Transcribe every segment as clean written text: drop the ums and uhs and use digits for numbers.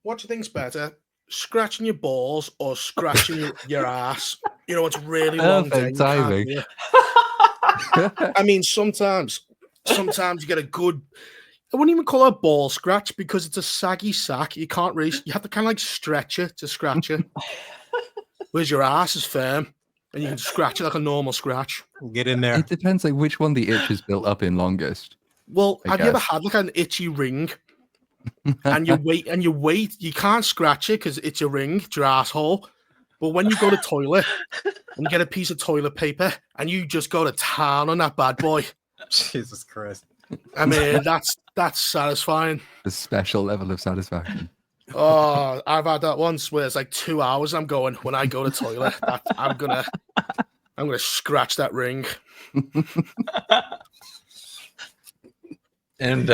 What do you think's better? Scratching your balls or scratching your ass? You know, it's a really long day. Perfect You can't timing. do it. I mean, sometimes you get a good. I wouldn't even call it a ball scratch because it's a saggy sack. You can't really. You have to kind of like stretch it to scratch it. Whereas your ass is firm and you can scratch it like a normal scratch. Get in there. It depends like which one the itch is built up in longest. Well, I have you ever guess. had like an itchy ring and you wait, you can't scratch it because it's your ring, it's your asshole. But when you go to the toilet and you get a piece of toilet paper and you just go to town on that bad boy, Jesus Christ. I mean, that's satisfying. A special level of satisfaction. Oh, I've had that once where it's like 2 hours. I'm going when I go to the toilet. I'm gonna scratch that ring. And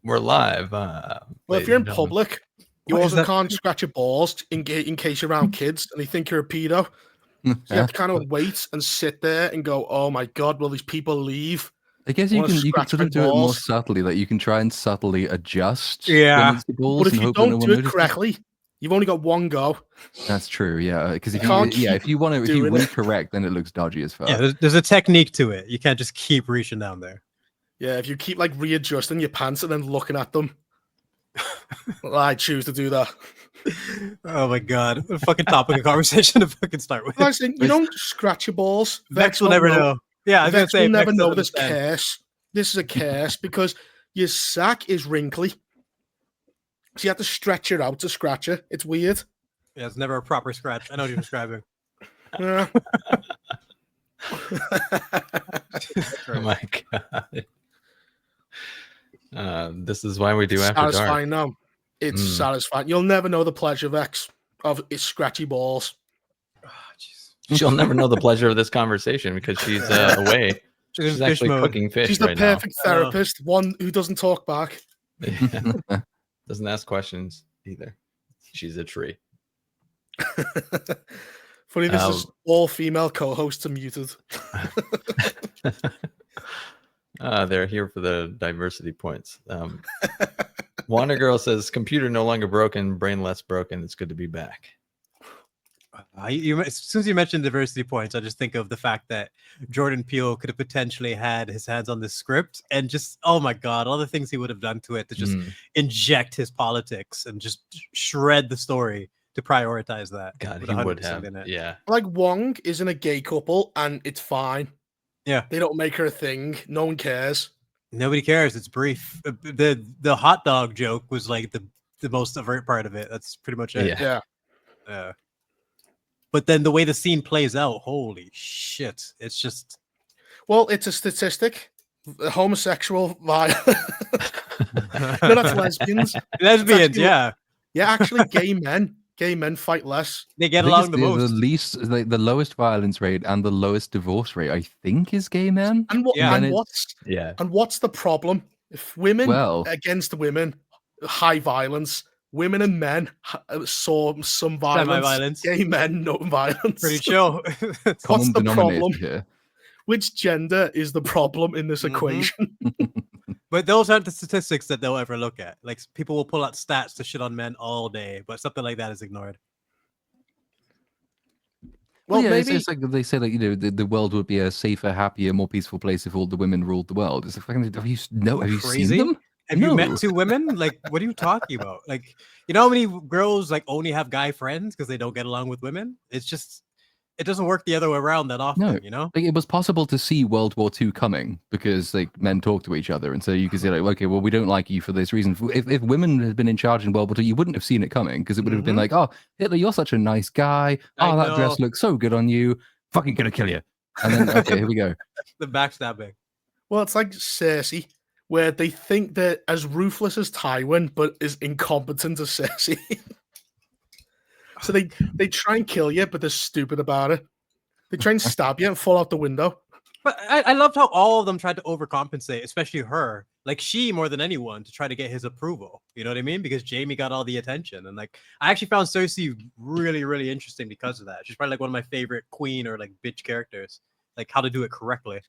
we're live. Well, if you're in public, you also can't scratch your balls in case you're around kids and they think you're a pedo. So you have to kind of wait and sit there and go, "Oh my god, will these people leave?" I guess you can sort of do it more subtly. Like you can try and subtly adjust. Yeah. The balls But if and you hope that don't no one do it notices. correctly, you've only got one go. That's true. Yeah, because if can't you keep if you doing it. recorrect, then it looks dodgy as fuck. Yeah, there's a technique to it. You can't just keep reaching down there. Yeah, if you keep like readjusting your pants and then looking at them, well, I choose to do that. Oh my god. What a fucking topic of conversation to fucking start with. Listen, you don't scratch your balls. Vex will never know. Yeah, I was gonna Vex say will never Vex know doesn't this understand. curse. This is a curse because your sack is wrinkly. So you have to stretch it out to scratch it. It's weird. Yeah, it's never a proper scratch. I know what you're describing. Yeah. Oh my god. This is why we do After Dark. Satisfying now. It's satisfying. You'll never know the pleasure, Vex, of its scratchy balls. Oh, jeez. She'll never know the pleasure of this conversation because she's away. She's She's in fish actually mode. cooking fish She's the right now. perfect therapist, one who doesn't talk back. Yeah. Doesn't ask questions either. She's a tree. Funny, this is all female co-hosts are muted. They're here for the diversity points. Wonder Girl says, computer no longer broken, brain less broken. It's good to be back. As soon as you mentioned diversity points, I just think of the fact that Jordan Peele could have potentially had his hands on this script and just, oh my god, all the things he would have done to it to just inject his politics and just shred the story to prioritize that. God, he would have. Yeah. Like Wong isn't a gay couple and it's fine. Yeah. They don't make her a thing. No one cares. Nobody cares. It's brief. The hot dog joke was like the most overt part of it. That's pretty much it. Yeah. But then the way the scene plays out, holy shit. It's just... Well, it's a statistic. Homosexual violence. No, that's lesbians. Lesbians, actually, yeah. Yeah, actually, gay men fight less. They get along the The most. least, like the lowest violence rate and the lowest divorce rate, I think, is gay men. And what's the problem? If women against women, high violence. Women and men saw some violence. Semi-violence. Gay men, no violence. Pretty chill. What's the problem? Here. Which gender is the problem in this equation? But those aren't the statistics that they'll ever look at. Like, people will pull out stats to shit on men all day, but something like that is ignored. Well, yeah, maybe it's like they say that, you know, the world would be a safer, happier, more peaceful place if all the women ruled the world. It's like, have you seen them? Have you met two women? Like, what are you talking about? Like, you know how many girls like only have guy friends because they don't get along with women? It's just, it doesn't work the other way around that often, you know? Like, it was possible to see World War II coming because like men talk to each other, and so you could say like, okay, well, we don't like you for this reason. If women had been in charge in World War II, you wouldn't have seen it coming because it would have been like, oh, Hitler, you're such a nice guy. Oh, that dress looks so good on you. Fucking gonna kill you. And then okay, here we go. The backstabbing. Well, it's like Cersei, where they think they're as ruthless as Tywin, but as incompetent as Cersei. So they try and kill you, but they're stupid about it. They try and stab you and fall out the window. But I loved how all of them tried to overcompensate, especially her. Like, she more than anyone to try to get his approval. You know what I mean? Because Jaime got all the attention. And like, I actually found Cersei really, really interesting because of that. She's probably like one of my favorite queen or like bitch characters. Like, how to do it correctly.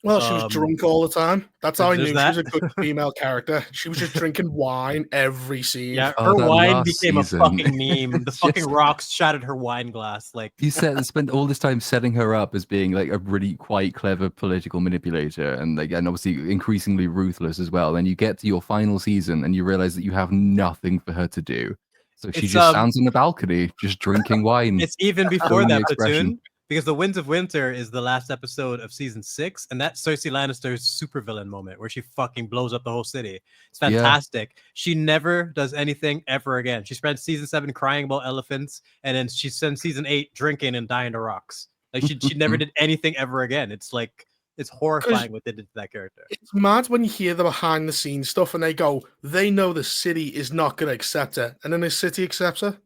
Well, she was drunk all the time. That's how I there's knew she was a that. good female character. She was just drinking wine every scene. Yeah, Oh, her that wine last became season. a fucking meme. The It's fucking just- rocks shattered her wine glass. Like, You spent all this time setting her up as being like a really quite clever political manipulator, and obviously increasingly ruthless as well. Then you get to your final season and you realize that you have nothing for her to do. So she It's, just stands on the balcony, just drinking wine. it's even before showing the that expression. platoon, because the Winds of Winter is the last episode of season 6, and that's Cersei Lannister's supervillain moment where she fucking blows up the whole city. It's Yeah. fantastic. She never does anything ever again. She spent season 7 crying about elephants, and then she spent season 8 drinking and dying to rocks. Like she never did anything ever again. It's like it's horrifying what they did to that character. It's mad when you hear the behind the scenes stuff and they go, they know the city is not going to accept her. And then the city accepts her.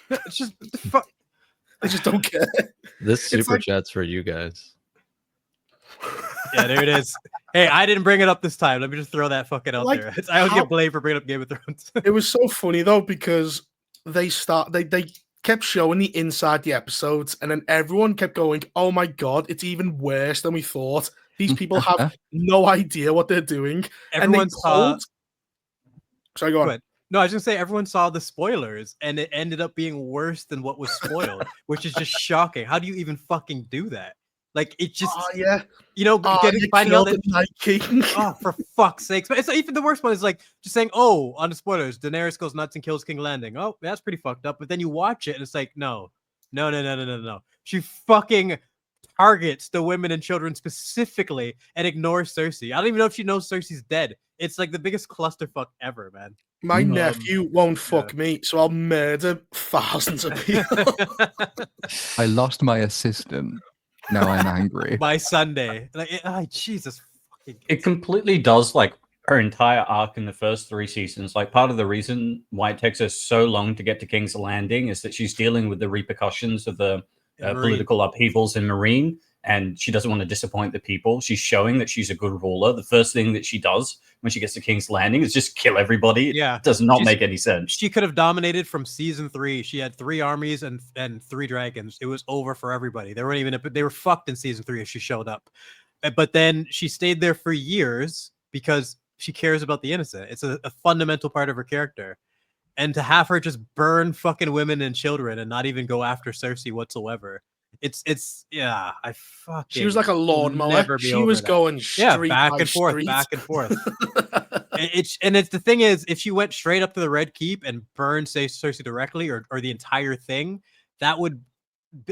It's just what the fuck. They just don't care. This super like- chat's for you guys. Yeah, there it is. Hey, I didn't bring it up this time. Let me just throw that fucking out Like, there. I always how- get blamed for bringing up Game of Thrones. It was so funny though, because they kept showing the inside the episodes, and then everyone kept going, oh my god, it's even worse than we thought. These people have no idea what they're doing. Everyone and they saw. pulled... Sorry, go on. Good. No, I was gonna say everyone saw the spoilers, and it ended up being worse than what was spoiled, which is just shocking. How do you even fucking do that? Like it just, Oh yeah. you know, You finding out killed that the Night King. oh, for fuck's sakes. But it's like, even the worst one is like just saying, oh, on the spoilers, Daenerys goes nuts and kills King Landing. Oh, that's pretty fucked up. But then you watch it and it's like, no. She fucking targets the women and children specifically and ignores Cersei. I don't even know if she knows Cersei's dead. It's like the biggest clusterfuck ever, man. My nephew won't fuck me, so I'll murder thousands of people. I lost my assistant. Now I'm angry. By Sunday. Like, Jesus fucking. It completely does like her entire arc in the first 3 seasons. Like part of the reason why it takes her so long to get to King's Landing is that she's dealing with the repercussions of the political upheavals in Marine, and she doesn't want to disappoint the people. She's showing that she's a good ruler. The first thing that she does when she gets to King's Landing is just kill everybody. Yeah. It does not make any sense. She could have dominated from season 3. She had 3 armies and 3 dragons. It was over for everybody. They weren't even, they were fucked in season 3 if she showed up. But then she stayed there for years because she cares about the innocent. It's a fundamental part of her character. And to have her just burn fucking women and children and not even go after Cersei whatsoever. It's yeah, I fucking. She was like a lawnmower. She was going straight back by and forth, street. back and forth. It's the thing is, if she went straight up to the Red Keep and burned, say, Cersei directly or the entire thing, that would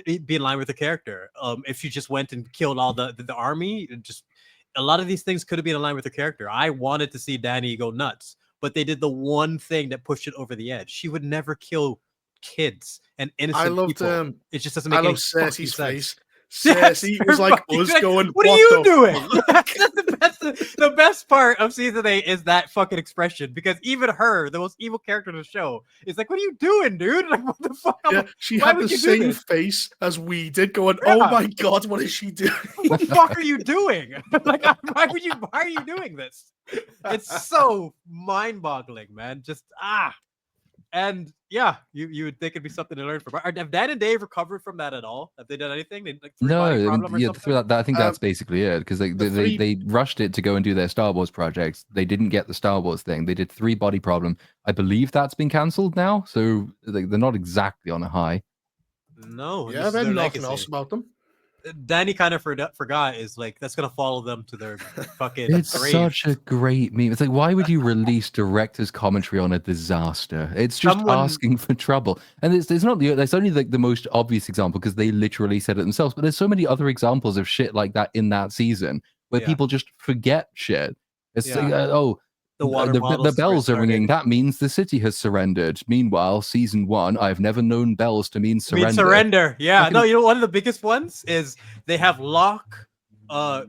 be in line with the character. If she just went and killed all the army, just a lot of these things could have been in line with the character. I wanted to see Dany go nuts, but they did the one thing that pushed it over the edge. She would never kill kids and innocent I loved people. It just doesn't make I any love fucking Cersei's sense. face. Cersei was like fucking us face. going, What are you the doing? fuck?" The best part of season 8 is that fucking expression, because even her, the most evil character in the show, is like, "What are you doing, dude? Like, what the fuck? Yeah, she Why had would the you do same this? face as we did, going, Yeah. "Oh my god, what is she doing?" What the fuck are you doing? Like, why are you doing this? It's so mind-boggling, man. Just and yeah, you would think it'd be something to learn from. Have Dan and Dave recovered from that at all? Have they done anything? They, like, No, three-body I problem or mean, something? I think that's basically it, because they rushed it to go and do their Star Wars projects. They didn't get the Star Wars thing. They did 3-body problem. I believe that's been cancelled now, so they're not exactly on a high. No, Yeah, this is there's their nothing legacy. else about them. Danny kind of forgot is like that's gonna follow them to their fucking It's grave. such a great meme. It's like, why would you release director's commentary on a disaster? It's just asking for trouble. And it's not it's only like the most obvious example because they literally said it themselves. But there's so many other examples of shit like that in that season where people just forget shit. It's like, the bells are ringing. That means the city has surrendered. Meanwhile, season 1, I've never known bells to mean surrender. Yeah. No, you know, one of the biggest ones is they have lock,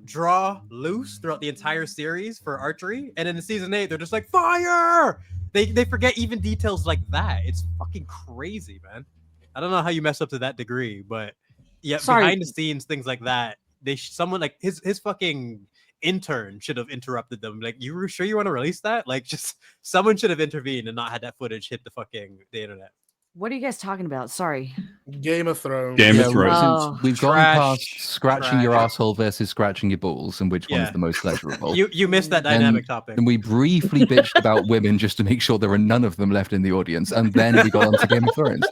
draw, loose throughout the entire series for archery, and in season 8, they're just like fire. They forget even details like that. It's fucking crazy, man. I don't know how you mess up to that degree, but yeah, behind the scenes, things like that. Someone like his fucking intern should have interrupted them. Like, you were sure you want to release that? Like, just someone should have intervened and not had that footage hit the internet. What are you guys talking about? Sorry. Game of Thrones. Game of Yeah, Thrones. Oh. we've gone Trash, past scratching your trash. asshole versus scratching your balls, and which one's Yeah. the most pleasurable. You missed that dynamic topic. And we briefly bitched about women just to make sure there were none of them left in the audience, and then we got onto Game of Thrones.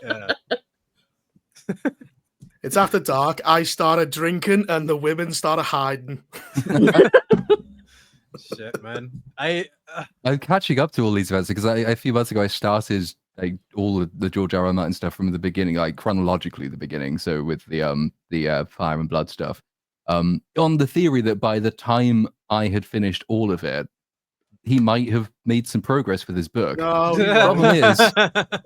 Yeah. It's after dark. I started drinking, and the women started hiding. Shit, man. I'm catching up to all these events because a few months ago I started like all of the George R. R. Martin stuff from the beginning, like chronologically the beginning. So with the Fire and Blood stuff, on the theory that by the time I had finished all of it, he might have made some progress with his book. No, The problem is,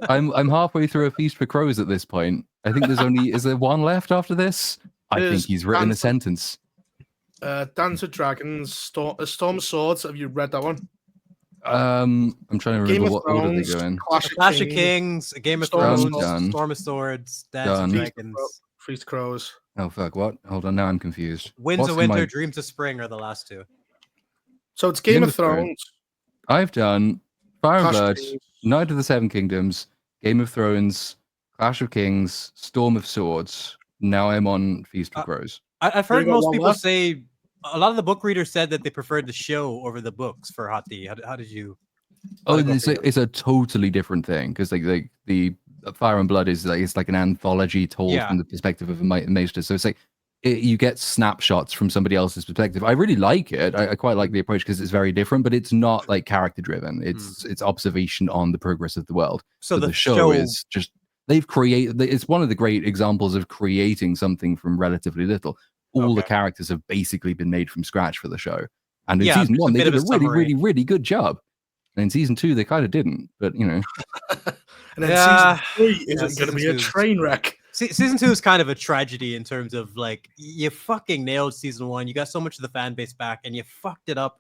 I'm halfway through A Feast for Crows at this point. I think is there one left after this? I think There's he's written a Dance- sentence. Dance with Dragons, Storm of Swords. Have you read that one? I'm trying to Game remember of what order they Thrones, go in. Clash of Kings, Game of Storm of Thrones, Swords. Storm of Swords, Dance of Done. Dragons, Feast of Crows. Oh fuck! What? Hold on, now I'm confused. Winds What's of in Winter, my- Dreams of Spring are the last two. So it's Game of Thrones. I've done Fire and Clash of Blood, Kings. Night of the Seven Kingdoms, Game of Thrones, Clash of Kings, Storm of Swords. Now I'm on Feast for Crows. I've There heard you go, most one people left. say a lot of the book readers said that they preferred the show over the books for Hot D. How did you? Oh, how'd it go it's for you? it's a totally different thing because like the Fire and Blood is like it's like an anthology told Yeah. from the perspective of a maester. So it's like you get snapshots from somebody else's perspective. I really like it. I quite like the approach because it's very different, but it's not like character driven. It's observation on the progress of the world. So But the show is just they've created. It's one of the great examples of creating something from relatively little. All the Okay. characters have basically been made from scratch for the show. And in Yeah, season just a one, they bit of did a a really, summary. really, really good job. And in season two, they kind of didn't. But you know, And then Yeah. season 3 isn't Yeah, going to season be a 2 's- train wreck. Season 2 is kind of a tragedy in terms of like you fucking nailed season 1. You got so much of the fan base back, and you fucked it up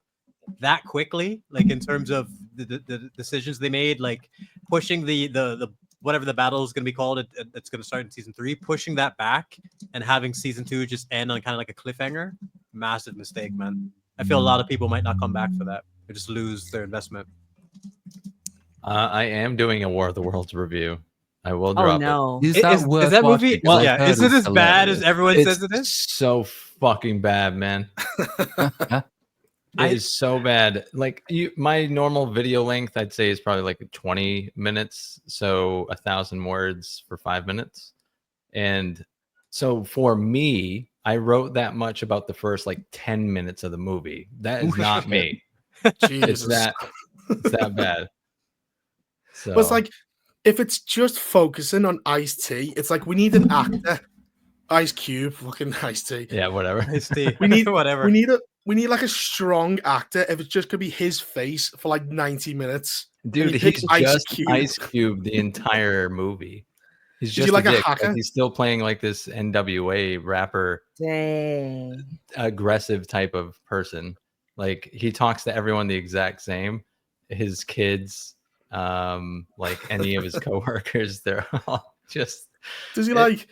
that quickly. Like in terms of the decisions they made, like pushing the whatever the battle is going to be called, it's going to start in season 3, pushing that back and having season 2 just end on kind of like a cliffhanger. Massive mistake, man. I feel a lot of people might not come back for that. They just lose their investment. I am doing a War of the Worlds review. I will Oh drop no. is that worth that watching? movie? 'Cause I've Yeah, heard is it it's as bad as hilarious. everyone it. says it It's is? so fucking bad, man. It is so bad. Like my normal video length, I'd say is probably like 20 minutes. So 1,000 words for 5 minutes. And so for me, I wrote that much about the first like 10 minutes of the movie. That is not me. Jesus. It's that bad. So But it's like, if it's just focusing on Ice-T, it's like we need an actor. Ice Cube, fucking Ice-T. yeah, whatever. We need whatever. we need like a strong actor. If it's just gonna be his face for like 90 minutes. Dude, he he's picks Ice just Cube. Ice Cube the entire movie. He's he just like a dick. hacker? He's still playing like this NWA rapper, Dang. aggressive type of person. Like he talks to everyone the exact same. His kids, like any of his coworkers, they're all just. Does he like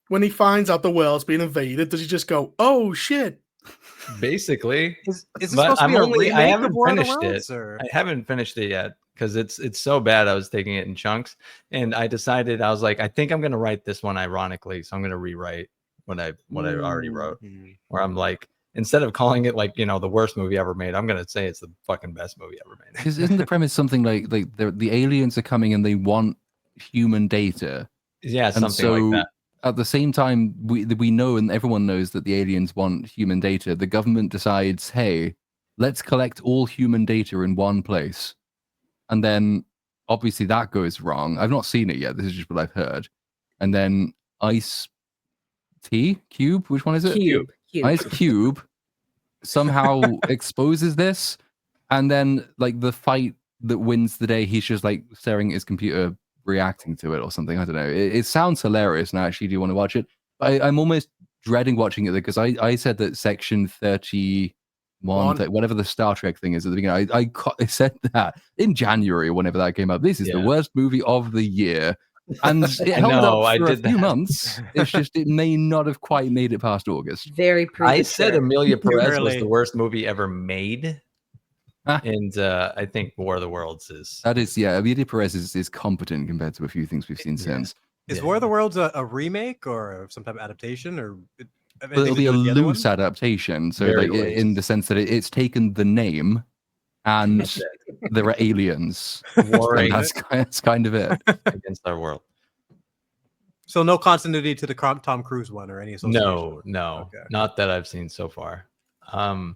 when he finds out the world's being invaded? Does he just go, "Oh shit"? Is Basically, this but supposed to be I'm a only. I remake haven't of War of the finished Worlds, it. or- I haven't finished it yet because it's so bad. I was taking it in chunks, and I decided I was like, I think I'm gonna write this one ironically, so I'm gonna rewrite what I already wrote. Where I'm like, instead of calling it like the worst movie ever made, I'm gonna say it's the fucking best movie ever made. Because isn't the premise something like the aliens are coming and they want human data? Yeah, And something so like that. at the same time, we know and everyone knows that the aliens want human data. The government decides, hey, let's collect all human data in one place. And then obviously that goes wrong. I've not seen it yet. This is just what I've heard. And then Ice-T? Cube? Which one is it? Cube. Ice Cube somehow exposes this. And then like the fight that wins the day, he's just like staring at his computer reacting to it or something. I don't know. It sounds hilarious, and I actually do want to watch it. I'm almost dreading watching it because I said that section 31, whatever the Star Trek thing is at the beginning, I said that in January or whenever that came up. This is the worst movie of the year. And it held up for a few months. It's just it may not have quite made it past August. Very premature. I said Amelia Perez was early. the worst movie ever made. And I think War of the Worlds is. That is, yeah. Emilio Perez is competent compared to a few things we've seen since. Is War of the Worlds a remake or some type of adaptation, or But it'll be a loose adaptation. So, Very like, in the sense that it's taken the name, and there are aliens. Warring That's kind of it. against our world. So no continuity to the Tom Cruise one or any association? No, not that I've seen so far. A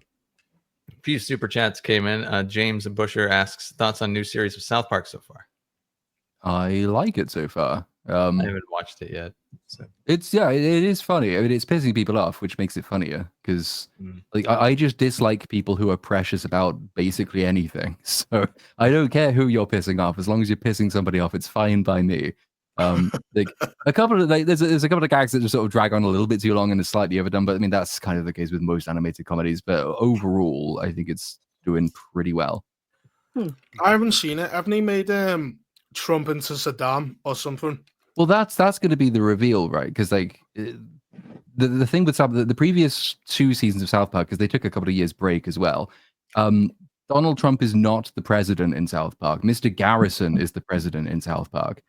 few super chats came in. James Busher asks thoughts on new series of South Park so far. I like it so far. I haven't watched it yet. So. It is funny. I mean, it's pissing people off, which makes it funnier because like I just dislike people who are precious about basically anything. So I don't care who you're pissing off, as long as you're pissing somebody off, it's fine by me. Like a couple of there's a couple of gags that just sort of drag on a little bit too long and is slightly overdone, but I mean that's kind of the case with most animated comedies. But overall, I think it's doing pretty well. I haven't seen it. Haven't they made Trump into Saddam or something? Well, that's going to be the reveal, right? Because like the thing with the previous 2 seasons of South Park, because they took a couple of years break as well. Donald Trump is not the president in South Park. Mr. Garrison is the president in South Park.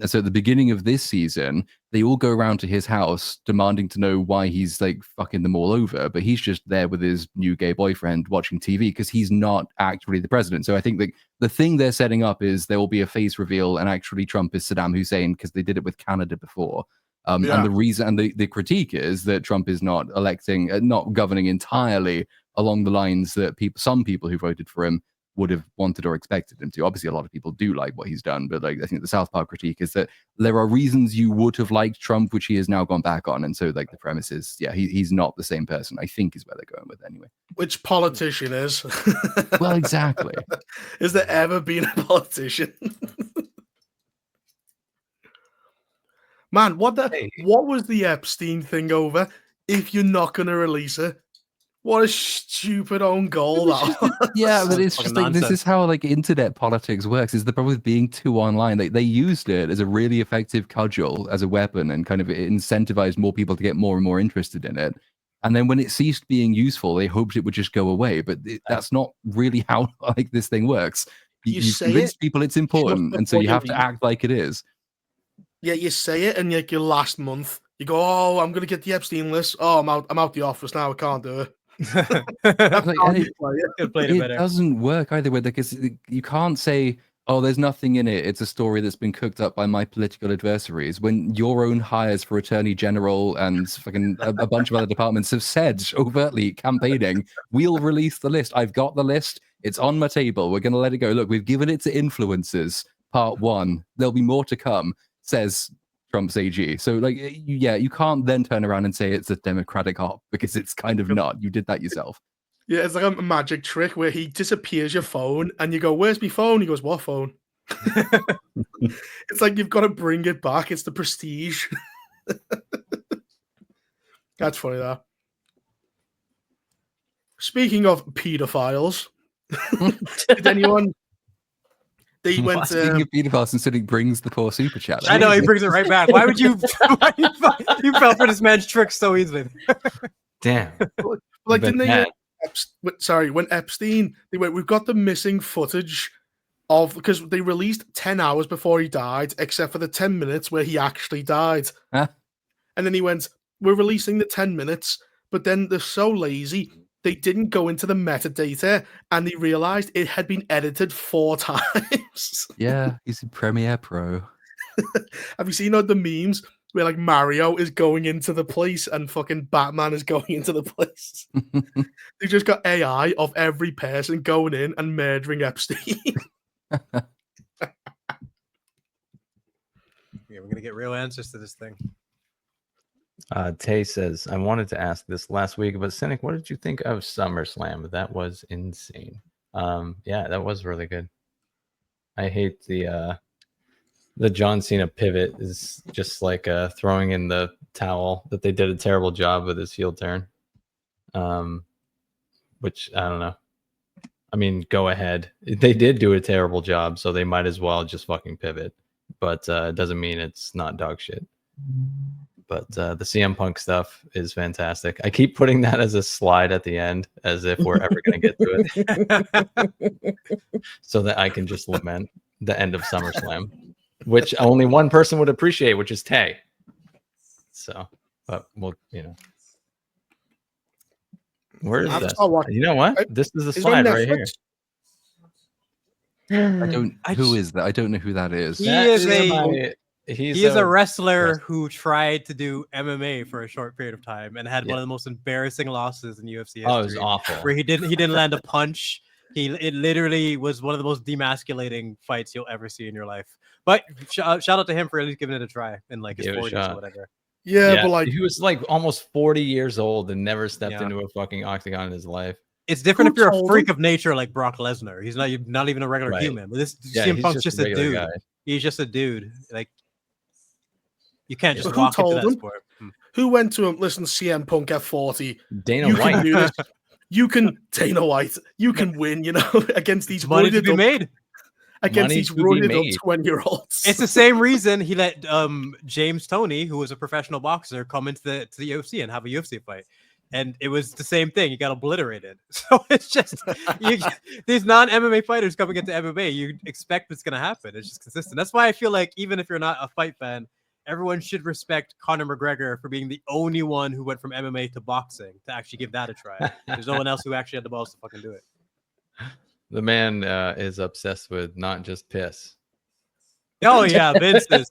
So at the beginning of this season, they all go around to his house demanding to know why he's like fucking them all over, but he's just there with his new gay boyfriend watching TV because he's not actually the president. So I think the thing they're setting up is there will be a face reveal and actually Trump is Saddam Hussein because they did it with Canada before. And the reason and the critique is that Trump is not not governing entirely along the lines that some people who voted for him would have wanted or expected him to. Obviously, a lot of people do like what he's done, but like I think the South Park critique is that there are reasons you would have liked Trump, which he has now gone back on. And so like the premise is, he's not the same person, I think is where they're going with anyway. Which politician is? Well, exactly. Has there ever been a politician? Man, what was the Epstein thing over if you're not going to release it? What a stupid own goal that was. Yeah, but it's just like this is how like internet politics works. Is the problem with being too online? They used it as a really effective cudgel, as a weapon, and kind of incentivized more people to get more and more interested in it. And then when it ceased being useful, they hoped it would just go away. But that's not really how like this thing works. You convince people it's important, and so you have to act like it is. Yeah, you say it, and like your last month, you go, "Oh, I'm gonna get the Epstein list. Oh, I'm out the office now. I can't do it." It doesn't work either way because you can't say, oh, there's nothing in it, it's a story that's been cooked up by my political adversaries, when your own hires for attorney general and fucking a bunch of other departments have said overtly campaigning, we'll release the list. I've got the list, it's on my table, we're going to let it go. Look, we've given it to influencers, part 1, there'll be more to come, says Trump's AG. So like, you can't then turn around and say it's a Democratic op because it's kind of not. You did that yourself. Yeah, it's like a magic trick where he disappears your phone and you go, "Where's my phone?" He goes, "What phone?" It's like you've got to bring it back. It's the prestige. That's funny, that. Speaking of pedophiles, did anyone... They went Speaking of pedophiles, and Cynic brings the poor super chat. I know, he brings it right back. Why would you you fell for this man's trick so easily? Damn. Like, didn't they... when Epstein, they went, "We've got the missing footage of..." Because they released 10 hours before he died, except for the 10 minutes where he actually died. Huh? And then he went, "We're releasing the 10 minutes, but then they're so lazy, they didn't go into the metadata and they realized it had been edited 4 times." Yeah, he's in Premiere Pro. Have you seen the memes where like Mario is going into the place and fucking Batman is going into the place? They just got AI of every person going in and murdering Epstein. Yeah, we're gonna get real answers to this thing. Tay says, I wanted to ask this last week, but Cynic, what did you think of SummerSlam? That was insane. Yeah, that was really good. I hate the John Cena pivot is just like throwing in the towel, that they did a terrible job with his heel turn. Which I don't know. I mean, go ahead. They did do a terrible job, so they might as well just fucking pivot. But it doesn't mean it's not dog shit. But the CM Punk stuff is fantastic. I keep putting that as a slide at the end, as if we're ever going to get to it, so that I can just lament the end of SummerSlam, which only one person would appreciate, which is Tay. So, but we'll, where is this? You know what? This is the slide right here. I don't. Who is that? I don't know who that is. He is a wrestler who tried to do MMA for a short period of time and had one of the most embarrassing losses in UFC history. Oh, it was awful. Where he didn't land a punch. It literally was one of the most demasculating fights you'll ever see in your life. But shout out to him for at least giving it a try in like his 40s or whatever. Yeah, but like he was like almost 40 years old and never stepped into a fucking octagon in his life. It's different if you're a freak of nature like Brock Lesnar. He's not even a regular human. But this CM Punk's just a dude. Guy. He's just a dude. Like you can't just walk into that sport. Who went to him? Listen, CM Punk at 40. Dana White. Can do this. You can Dana White. You can win. Against these money to be made. Against these roided up 20-year-olds. It's the same reason he let James Toney, who was a professional boxer, come into the UFC and have a UFC fight. And it was the same thing. He got obliterated. So it's just these non-MMA fighters coming into MMA, you expect what's going to happen. It's just consistent. That's why I feel like even if you're not a fight fan, everyone should respect Conor McGregor for being the only one who went from MMA to boxing to actually give that a try. There's no one else who actually had the balls to fucking do it. The man is obsessed with not just piss. Oh yeah, Vince is.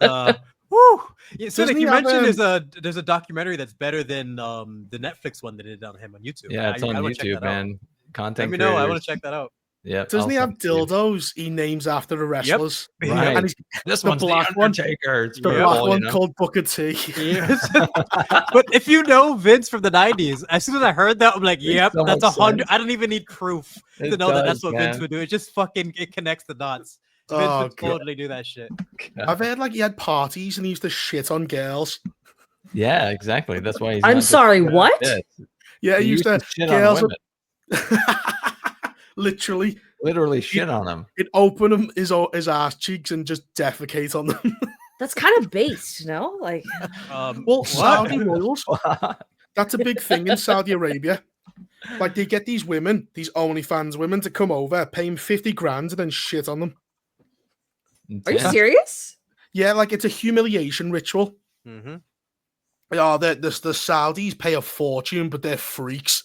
Woo! So like you mentioned, there's a documentary that's better than the Netflix one that did on him on YouTube. Yeah, it's on YouTube, man. Content. Let me know. I want to check that out. Yeah. Doesn't he have dildos he names after the wrestlers? Yep. Right. And this one's the Undertaker. It's the black one called Booker T. Yes. But if you know Vince from the 90s, as soon as I heard that, I'm like, yep, that's 100. I don't even need proof to know that's what Vince would do. It just it connects the dots. Vince would totally do that shit. I've heard like he had parties and he used to shit on girls. Yeah, exactly. That's why he's. I'm sorry, what? Yeah, he used to shit on women. Literally shit on them. He'd open him his ass cheeks and just defecate on them. That's kind of based, no? Like, Saudi royals. That's a big thing in Saudi Arabia. Like they get these women, these OnlyFans women, to come over, pay him 50 grand, and then shit on them. Are you serious? Yeah, like it's a humiliation ritual. Mm-hmm. Oh, the Saudis pay a fortune, but they're freaks.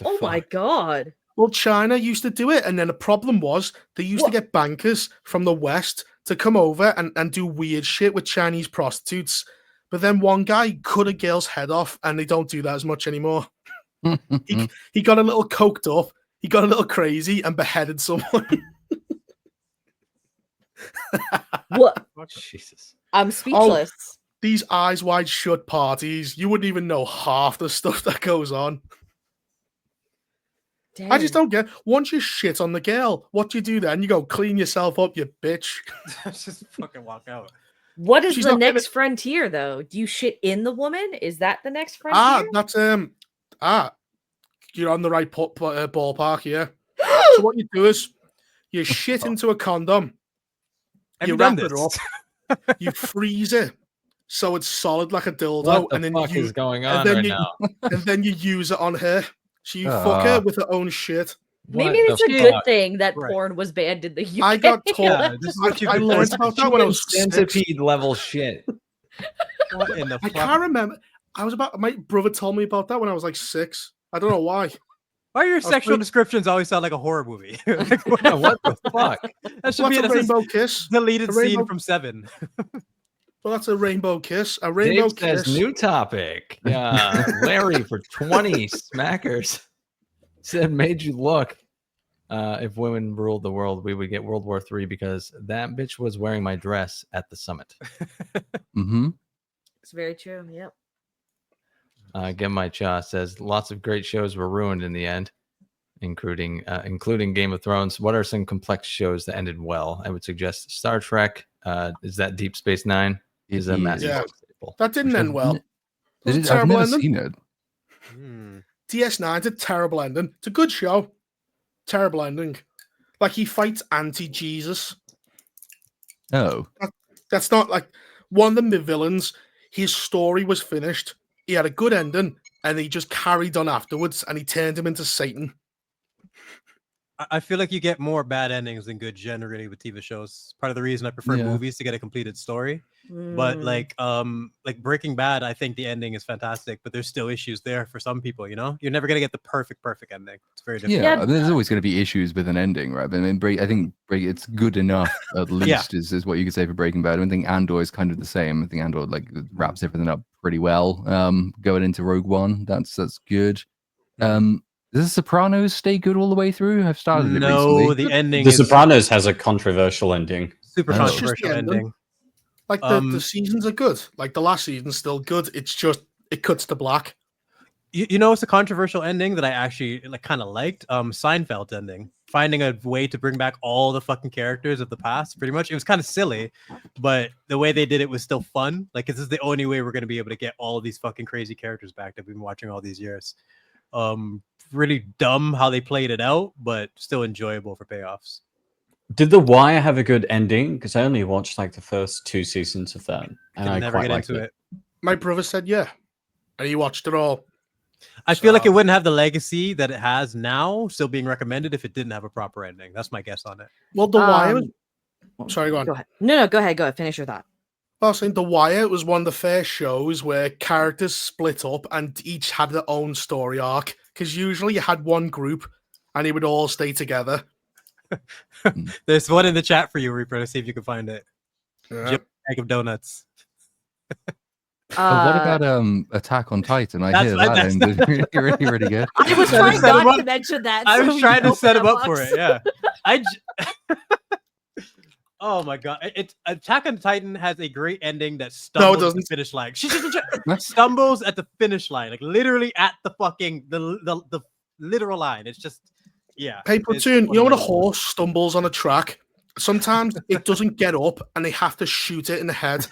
Oh my god. Well, China used to do it, and then the problem was they used to get bankers from the West to come over and do weird shit with Chinese prostitutes. But then one guy cut a girl's head off, and they don't do that as much anymore. he got a little coked up, he got a little crazy, and beheaded someone. What? Jesus. I'm speechless. These eyes wide shut parties, you wouldn't even know half the stuff that goes on. Dang. I just don't get. Once you shit on the girl, what do you do then? You go clean yourself up, you bitch. Just fucking walk out. What is the next frontier, though? Do you shit in the woman? Is that the next frontier? That's you're on the right ballpark here. So what you do is you shit into a condom. You wrap it up. You freeze it so it's solid like a dildo. What the fuck is going on now? And then you use it on her. So you fuck her with her own shit. Maybe it's a good thing that porn was banned in the UK. I got taught. I learned about that when I was centipede level shit. What in the fuck? I can't remember. My brother told me about that when I was like 6. I don't know why. Why do your sexual descriptions always sound like a horror movie? Like, what the fuck? That should be a rainbow kiss. Deleted scene from 7. Well, that's a rainbow kiss. A rainbow Dave kiss. Says new topic. Yeah, Larry for 20 smackers said, "Made you look. If women ruled the world, we would get World War III because that bitch was wearing my dress at the summit." It's very true. Yep. Get my cha says lots of great shows were ruined in the end, including Game of Thrones. What are some complex shows that ended well? I would suggest Star Trek. Is that Deep Space Nine? Is a massive staple. That didn't end well. I've never seen it. DS9's a terrible ending. It's a good show. Terrible ending. Like he fights anti-Jesus. Oh. That's not like one of the villains, his story was finished. He had a good ending, and he just carried on afterwards, and he turned him into Satan. I feel like you get more bad endings than good generally with TV shows. Part of the reason I prefer movies to get a completed story. But like Breaking Bad, I think the ending is fantastic, but there's still issues there for some people, you know? You're never gonna get the perfect ending. It's very difficult. Yeah, there's always going to be issues with an ending, right? But I mean, I think it's good enough at least is what you could say for Breaking Bad. I think Andor is kind of the same. I think Andor like wraps everything up pretty well. Going into Rogue One, that's good. Does The Sopranos stay good all the way through? I've started it recently. No, the ending The Sopranos has a controversial ending. Super It's just controversial the ending. ending. Like the seasons are good. Like the last season's still good. It's just it cuts to black. You know, it's a controversial ending that I actually like kind of liked. Seinfeld ending, finding a way to bring back all the fucking characters of the past. Pretty much, it was kind of silly, but the way they did it was still fun. Like this is the only way we're gonna be able to get all of these fucking crazy characters back that we've been watching all these years. Really dumb how they played it out, but still enjoyable for payoffs. Did The Wire have a good ending? Because I only watched like the first 2 seasons of that, and I never quite get liked into it. My brother said yeah, and he watched it all. I feel like it wouldn't have the legacy that it has now, still being recommended if it didn't have a proper ending. That's my guess on it. Well, The Wire. Sorry, go on. Go ahead. No, go ahead. Go ahead. Finish your thought. I was saying The Wire was one of the first shows where characters split up and each had their own story arc. Because usually you had one group and they would all stay together. There's one in the chat for you, Reaper. Let's see if you can find it. Yeah. Bag of donuts. What about Attack on Titan? I hear that ended really, really good. I was trying not to mention that. I was trying to set him up box. for it. Yeah. Oh my god! Attack on Titan has a great ending that stumbles at the finish line. Stumbles at the finish line, like literally at the fucking the literal line. It's just Hey, Platoon, you know when a horse stumbles on a track? Sometimes it doesn't get up and they have to shoot it in the head.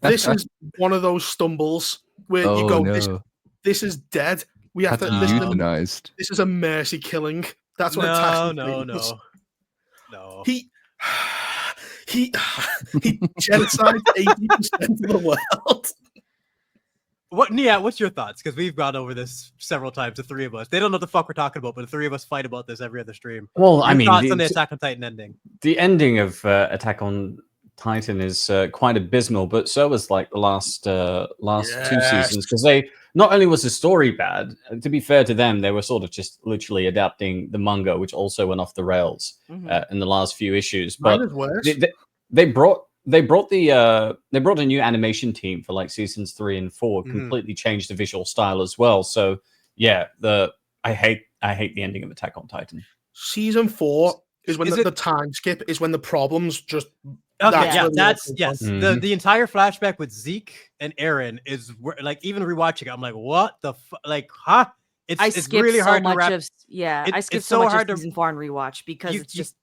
This is one of those stumbles where you go, no. this is dead. We have to euthanized. This is a mercy killing. That's what no. He genocide 80% of the world. What's your thoughts? Because we've gone over this several times, the three of us. They don't know what the fuck we're talking about, but the three of us fight about this every other stream. Well, I mean, thoughts on the Attack on Titan ending? The ending of Attack on Titan is quite abysmal, but so was like the last 2 seasons, because they not only was the story bad. To be fair to them, they were sort of just literally adapting the manga, which also went off the rails in the last few issues. But they brought a new animation team for like seasons 3 and 4, completely changed the visual style as well. So yeah, I hate the ending of Attack on Titan. Season 4 is when the time skip is when the problems just. The entire flashback with Zeke and Aaron is like, even rewatching it, I'm like, what the it's really hard to wrap. I skipped so much of season 4 and rewatch because it's just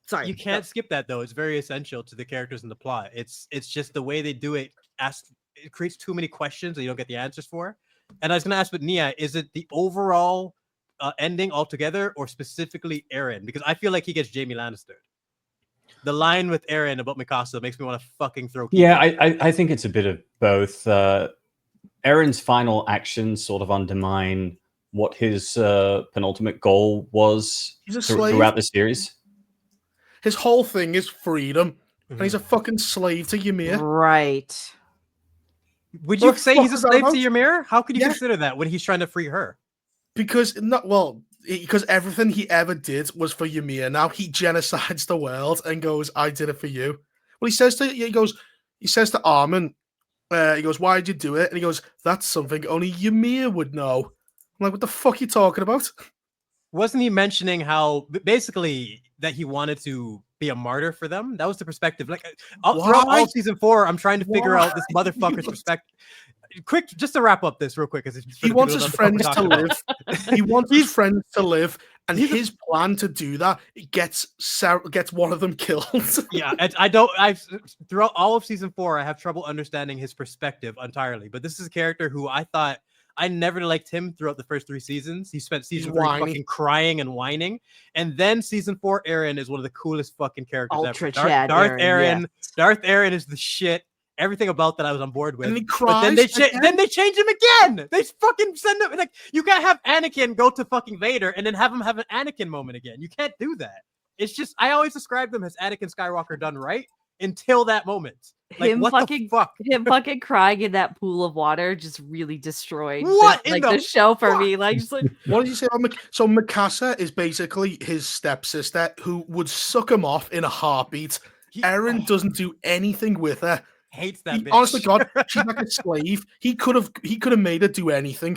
sorry. You can't skip that though. It's very essential to the characters and the plot. It's just the way they do it. It creates too many questions that you don't get the answers for. And I was gonna ask with Nia, is it the overall ending altogether or specifically Aaron? Because I feel like he gets Jaime Lannister. The line with Aaron about Mikasa makes me want to fucking throw. Yeah, I think it's a bit of both. Aaron's final actions sort of undermine what his penultimate goal was throughout the series. His whole thing is freedom, and he's a fucking slave to Ymir. Right. Would you say he's a slave to Ymir? How could you consider that when he's trying to free her? Because everything he ever did was for Ymir. Now he genocides the world and goes, "I did it for you." Well, he says to Armin, he goes, "Why'd you do it?" And he goes, "That's something only Ymir would know." I'm like, "What the fuck are you talking about?" Wasn't he mentioning how basically that he wanted to be a martyr for them? That was the perspective. Like throughout all season 4, I'm trying to figure out this motherfucker's perspective. Quick, just to wrap up this real quick, because he wants his friends to live. He wants his friends to live, and his plan to do that gets one of them killed. Yeah, I throughout all of season 4, I have trouble understanding his perspective entirely. But this is a character who I thought I never liked him throughout the first 3 seasons. He spent season 3 fucking crying and whining, and then season 4, Aaron is one of the coolest fucking characters ever. Darth Aaron is the shit. everything about that I was on board with. And he But then cries then they change him again. They fucking send him like you can't have Anakin go to fucking Vader and then have him have an Anakin moment again. You can't do that. It's just I always describe them as Anakin Skywalker done right until that moment. Like Him what fucking the fuck? him fucking crying in that pool of water just really destroyed What in like the the show for fuck? me. Like, just like What did you say? So Mikasa is basically his stepsister who would suck him off in a heartbeat. Eren doesn't do anything with her. Hates that bitch. Honestly, God, she's like a slave. He could have made her do anything.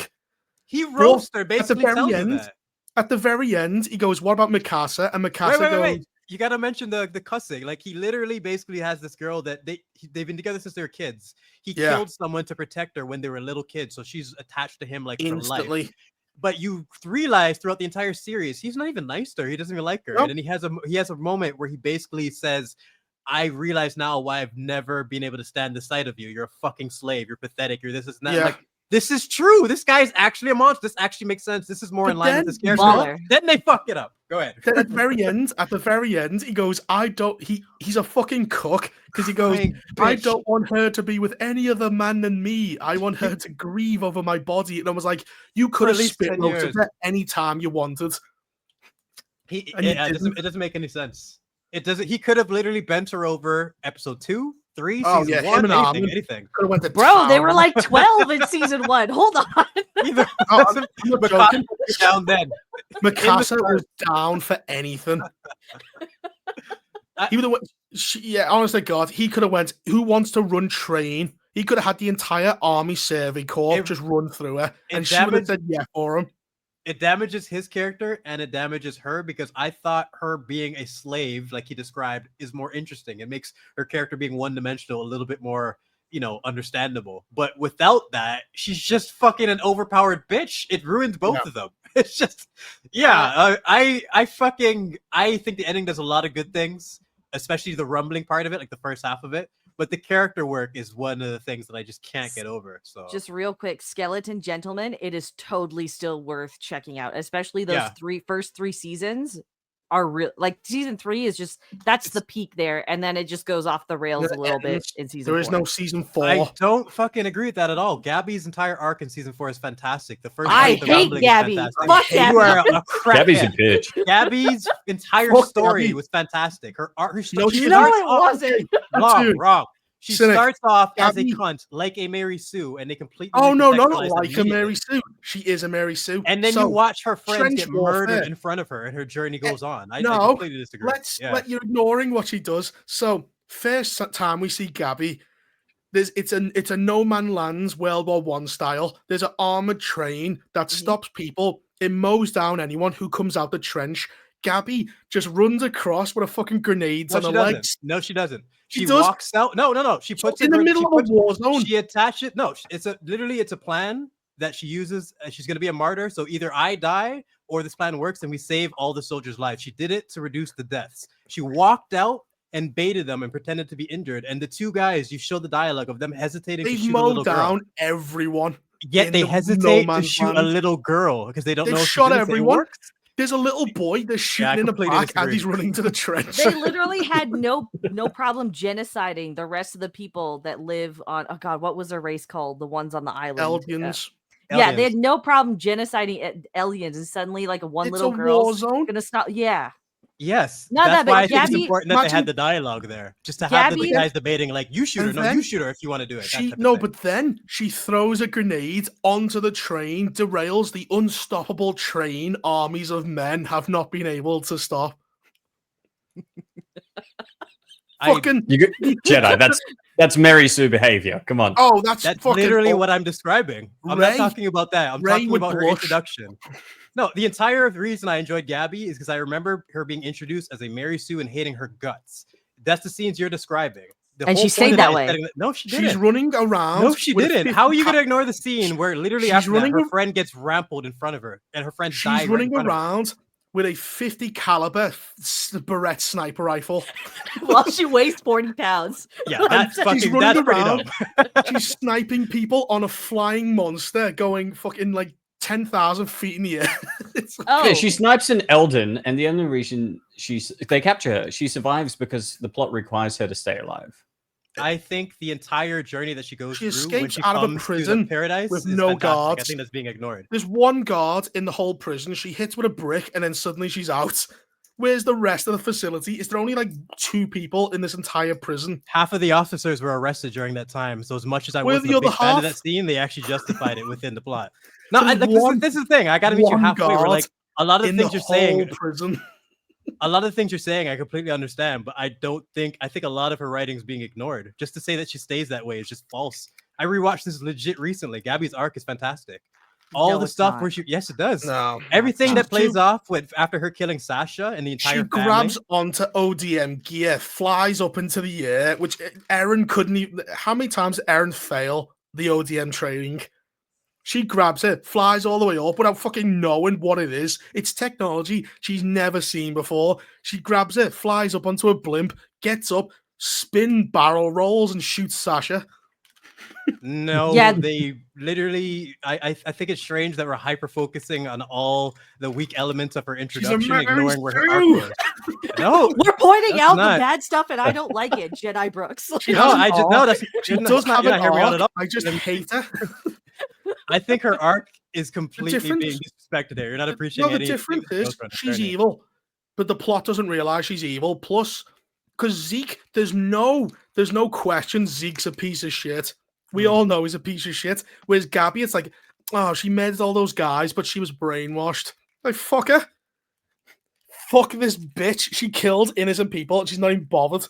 He roasts her, At the basically very tells her end, that. At the very end, he goes, "What about Mikasa?" And Mikasa goes, You gotta mention the cussing. Like he literally basically has this girl that they've been together since they were kids. He killed someone to protect her when they were little kids, so she's attached to him like for instantly. life. But you realize throughout the entire series, he's not even nice to her. He doesn't even like her. Nope. And then he has a moment where he basically says, "I realize now why I've never been able to stand the sight of you. You're a fucking slave. You're pathetic. You're this is not like." This is true. This guy is actually a monster. This actually makes sense. This is more in line with this character. Then they fuck it up. Go ahead. Then at the very end, he goes, he's a fucking cook because he goes, "I don't want her to be with any other man than me. I want her to grieve over my body." And I was like, you could have spit roasted her any time you wanted. It doesn't make any sense. It doesn't. He could have literally bent her over episode 2, 3, season 1, anything. Bro, they were like 12 in season 1. Hold on. Down then. Mikasa was down for anything. He would have honestly, God, he could have went, "Who wants to run train?" He could have had the entire army survey corps just run through her, and she would have said yeah for him. It damages his character and it damages her because I thought her being a slave, like he described, is more interesting. It makes her character being one-dimensional a little bit more, understandable. But without that, she's just fucking an overpowered bitch. It ruins both of them. It's just, I think the ending does a lot of good things, especially the rumbling part of it, like the first half of it. But the character work is one of the things that I just can't get over. So just real quick, Skeleton Gentleman, it is totally still worth checking out, especially those first three seasons are real. Like season 3 is just that's the peak there, and then it just goes off the rails a little bit in season 4. There is no season 4. I don't fucking agree with that at all. Gabby's entire arc in season 4 is fantastic. The first I hate Gabby. Fuck Gabby. You are a crap. Gabby's a bitch. Gabby's entire story was fantastic. Her art, her story. No, it wasn't. Wrong. She starts off as a cunt, like a Mary Sue, and they completely. Oh no, not like a Mary Sue. She is a Mary Sue. And then you watch her friends get murdered in front of her, and her journey goes on. I completely disagree. You're ignoring what she does. So first time we see Gabby, it's a no man lands World War I style. There's an armored train that stops people. It mows down anyone who comes out the trench. Gabby just runs across with a fucking grenades on her legs. No, she doesn't. She does. walks out. No. She puts in the middle of a war zone. She attaches it. No, it's a plan that she uses. She's going to be a martyr. So either I die or this plan works and we save all the soldiers' lives. She did it to reduce the deaths. She walked out and baited them and pretended to be injured. And the two guys, you show the dialogue of them hesitating to shoot a little girl. They mow down everyone. Yet they hesitate to shoot a little girl because they don't know if shot everyone. There's a little boy that's shooting in the back as he's running to the trench. They literally had no problem genociding the rest of the people that live on. Oh God, what was their race called? The ones on the island. Eldians. Yeah, they had no problem genociding aliens, and suddenly, like one little girl's gonna stop. Yeah. Yes, no, that's why I think Gabby, it's important that they had the dialogue there, just to have the guys debating, like, you shoot her, no, you shoot her if you want to do it. But then she throws a grenade onto the train, derails the unstoppable train. Armies of men have not been able to stop. Jedi. That's Mary Sue behavior. Come on. Oh, that's literally what I'm describing. I'm not talking about that. I'm talking about her introduction. No, the entire reason I enjoyed Gabby is because I remember her being introduced as a Mary Sue and hating her guts. That's the scenes you're describing. And she stayed that way. No, she didn't. She's running around. No, she didn't. How are you going to ignore the scene where literally after that, her friend gets rampled in front of her and her friend dies? She's running around with a 50 caliber Barrett sniper rifle while she weighs 40 pounds. Yeah, that's pretty dumb. She's sniping people on a flying monster going fucking like 10,000 feet in the air. Yeah, she snipes an Elden, and the only reason they capture her, she survives because the plot requires her to stay alive. I think the entire journey that she goes She through when escapes she out of a comes to prison the paradise with is no fantastic. I guards. think that's being ignored. There's one guard in the whole prison. She hits with a brick and then suddenly she's out. Where's the rest of the facility? Is there only like 2 people in this entire prison? Half of the officers were arrested during that time. So as much as I Where's wasn't the a big other fan half? of that scene, they actually justified it within the plot. No, There's this is the thing. I got to meet you one halfway. We're guard like a lot of in things the you're saying. whole prison. A lot of the things you're saying, I completely understand, but I think a lot of her writing's being ignored. Just to say that she stays that way is just false. I rewatched this legit recently. Gabby's arc is fantastic. All No, the it's stuff not. where yes, it does. No. Everything that She's plays too- off with after her killing Sasha and the entire She family. grabs onto ODM gear, flies up into the air, which Eren couldn't even. How many times did Eren fail the ODM training? She grabs it, flies all the way up without fucking knowing what it is. It's technology she's never seen before. She grabs it, flies up onto a blimp, gets up, spin barrel rolls, and shoots Sasha. No, Yeah. they literally. I think it's strange that we're hyper focusing on all the weak elements of her introduction, Mary ignoring where her arc Sue. was. No, We're pointing That's out not- the bad stuff, and I don't like it, Jedi Brooks. She no, has an I just arc. no. That's She you're not- does have you're an not hearing me out at arc. all. I just hate her. I think her arc is completely difference- being disrespected there. You're not No, appreciating the anything difference that is goes on the she's journey. evil, but the plot doesn't realize she's evil. Plus, because Zeke, there's no question Zeke's a piece of shit. We all know he's a piece of shit. Whereas Gabby, it's like, oh, she murdered all those guys, but she was brainwashed. Like, fuck her. Fuck this bitch. She killed innocent people and she's not even bothered.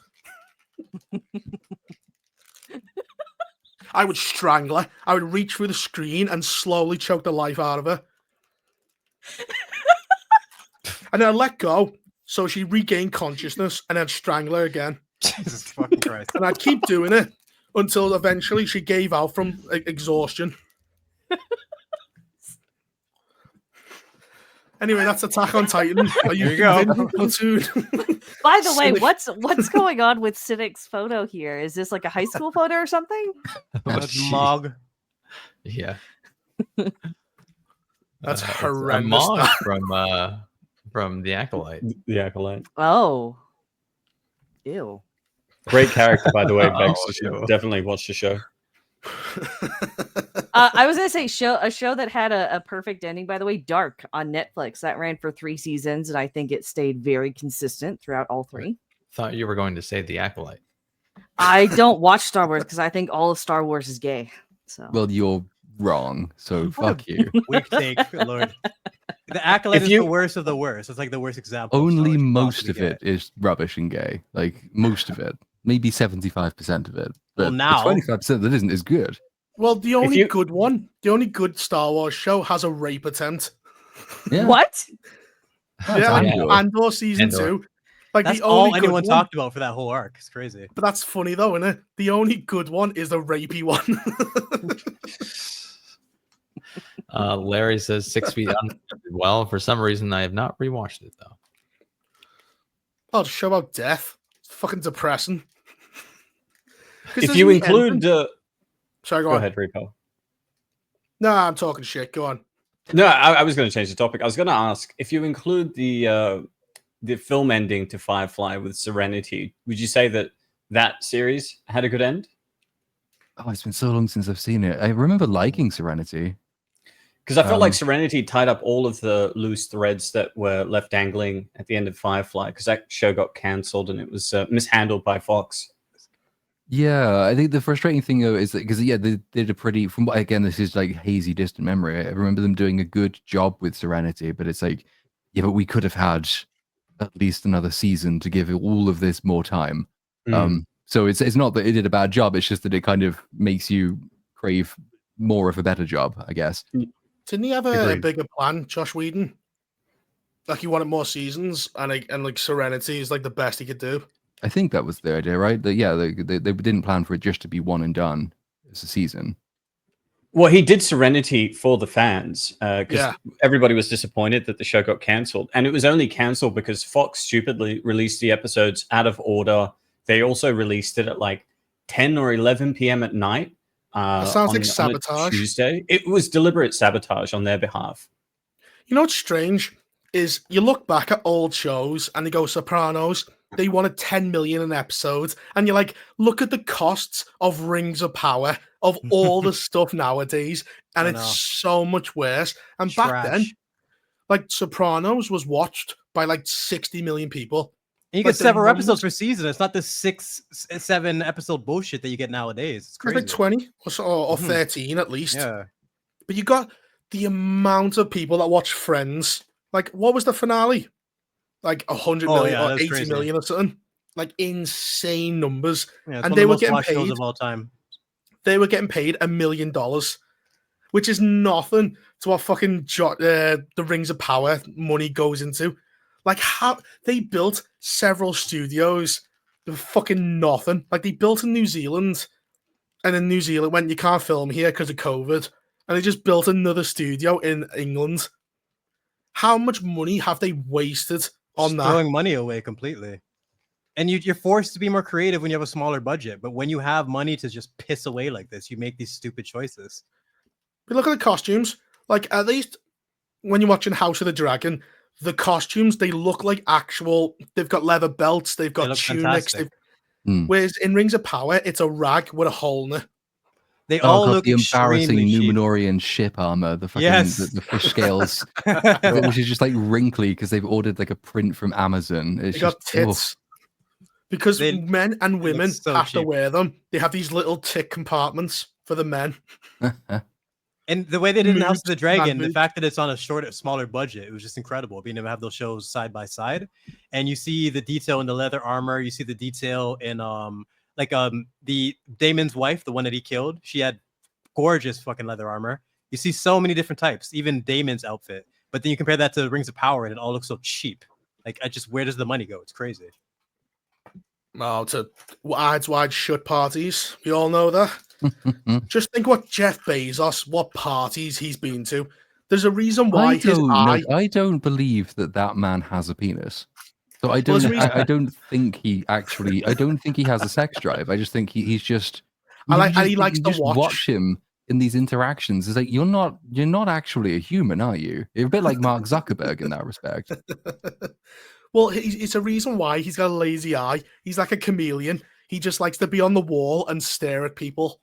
I would strangle her. I would reach through the screen and slowly choke the life out of her. And then I'd let go so she regained consciousness and then strangle her again. Jesus fucking Christ. And I'd keep doing it until eventually she gave out from exhaustion. Anyway, that's Attack on Titan. Are you There you go. convinced, Platoon? By the way, Cynic. what's going on with Cynnic's photo here? Is this like a high school photo or something? Oh, That's shit. Mog. Yeah. That's It's horrendous. A Mog from the Acolyte. The Acolyte. Oh, ew. Great character, by the way, Oh, Bex. You should ew. definitely watch the show. I was gonna say a show that had a perfect ending. By the way, Dark on Netflix that ran for 3 seasons, and I think it stayed very consistent throughout all 3. Thought you were going to say the Acolyte. I don't watch Star Wars because I think all of Star Wars is gay. So Well, you're wrong. So fuck you. Weak take, Lord. The Acolyte If is you- the worst of the worst. It's like the worst example. of Only Star Wars you could most possibly of get. it is rubbish and gay. Like most of it, maybe 75% of it. But Well, now- 25% that isn't is good. Well, the only you- good one, the only good Star Wars show has a rape attempt. Yeah. what? Yeah, Andor. Andor season Andor. 2. Like That's the only all good anyone one. talked about for that whole arc. It's crazy. But that's funny though, isn't it? The only good one is the rapey one. Larry says 6 feet under. Well, for some reason, I have not rewatched it though. Oh, it's a show about death. It's fucking depressing. 'Cause If there's you the include, ending. Sorry, go go on. ahead, Rico. No, I'm talking shit. Go on. No, I was going to change the topic. I was going to ask if you include the film ending to Firefly with Serenity. Would you say that series had a good end? Oh, it's been so long since I've seen it. I remember liking Serenity. Because I felt like Um, Serenity tied up all of the loose threads that were left dangling at the end of Firefly. Because that show got cancelled and it was mishandled by Fox. Yeah, I think the frustrating thing though is that because they did a pretty from again this is like hazy distant memory. I remember them doing a good job with Serenity, but it's like yeah, but we could have had at least another season to give all of this more time. So it's not that it did a bad job. It's just that it kind of makes you crave more of a better job, I guess. Didn't he have a Agreed. bigger plan, Josh Whedon? Like he wanted more seasons, and like Serenity is like the best he could do. I think that was the idea, right? That yeah, they didn't plan for it just to be one and done as a season. Well, he did Serenity for the fans because Yeah. everybody was disappointed that the show got cancelled. And it was only cancelled because Fox stupidly released the episodes out of order. They also released it at like 10 or 11 p.m. at night. That sounds like on a sabotage. Tuesday. It was deliberate sabotage on their behalf. You know what's strange is you look back at old shows and you go Sopranos. they wanted 10 million an episode, and you're like, look at the costs of Rings of Power, of all the stuff nowadays, and it's so much worse. And back then, Trash. like Sopranos was watched by like 60 million people. And you Like, get the several episodes numbers- per season. It's not this 6-7 episode bullshit that you get nowadays. It's It's crazy. like 20 or, so, or Mhm. 13 at least. Yeah. But you got the amount of people that watch Friends. Like, what was the finale? Like 100 million yeah, or that's 80 crazy. million or something. Like insane numbers. Yeah, it's And one they of the were most getting watched shows paid. of all time. They were getting paid $1 million, which is nothing to what fucking the Rings of Power money goes into. Like, how they built several studios for fucking nothing. Like, they built in New Zealand, and then New Zealand went, you can't film here because of COVID, and they just built another studio in England. How much money have they wasted on Just that? throwing money away completely. And you're forced to be more creative when you have a smaller budget. But when you have money to just piss away like this, you make these stupid choices. But look at the costumes. Like, at least when you're watching House of the Dragon, the costumes, they look like actual. They've got leather belts, they've got look tunics. fantastic. Whereas in Rings of Power, it's a rag with a hole in it. They Oh, all God, look the embarrassing extremely cheap. Numenorian ship armor, the fucking Yes. the fish scales, which is just like wrinkly because they've ordered like a print from Amazon. It's They got just oh. tits. Because They- men and women so have to cheap. wear them. They have these little tick compartments for the men. And the way they did in House of the Mood, Dragon, man, the mood. fact that it's on a smaller budget, it was just incredible being able to have those shows side by side. And you see the detail in the leather armor. You see the detail in the Damon's wife, the one that he killed. She had gorgeous fucking leather armor. You see so many different types, even Damon's outfit. But then you compare that to Rings of Power, and it all looks so cheap. Like, where does the money go? It's crazy. Oh, to Eyes Wide Shut parties. We all know that. Just think what Jeff Bezos, what parties he's been to. There's a reason why I don't believe that man has a penis. So I don't. I don't think he actually. I don't think he has a sex drive. I just think he's just. He likes you to just watch him in these interactions. It's like you're not actually a human, are you? You're a bit like Mark Zuckerberg in that respect. Well, it's a reason why he's got a lazy eye. He's like a chameleon. He just likes to be on the wall and stare at people.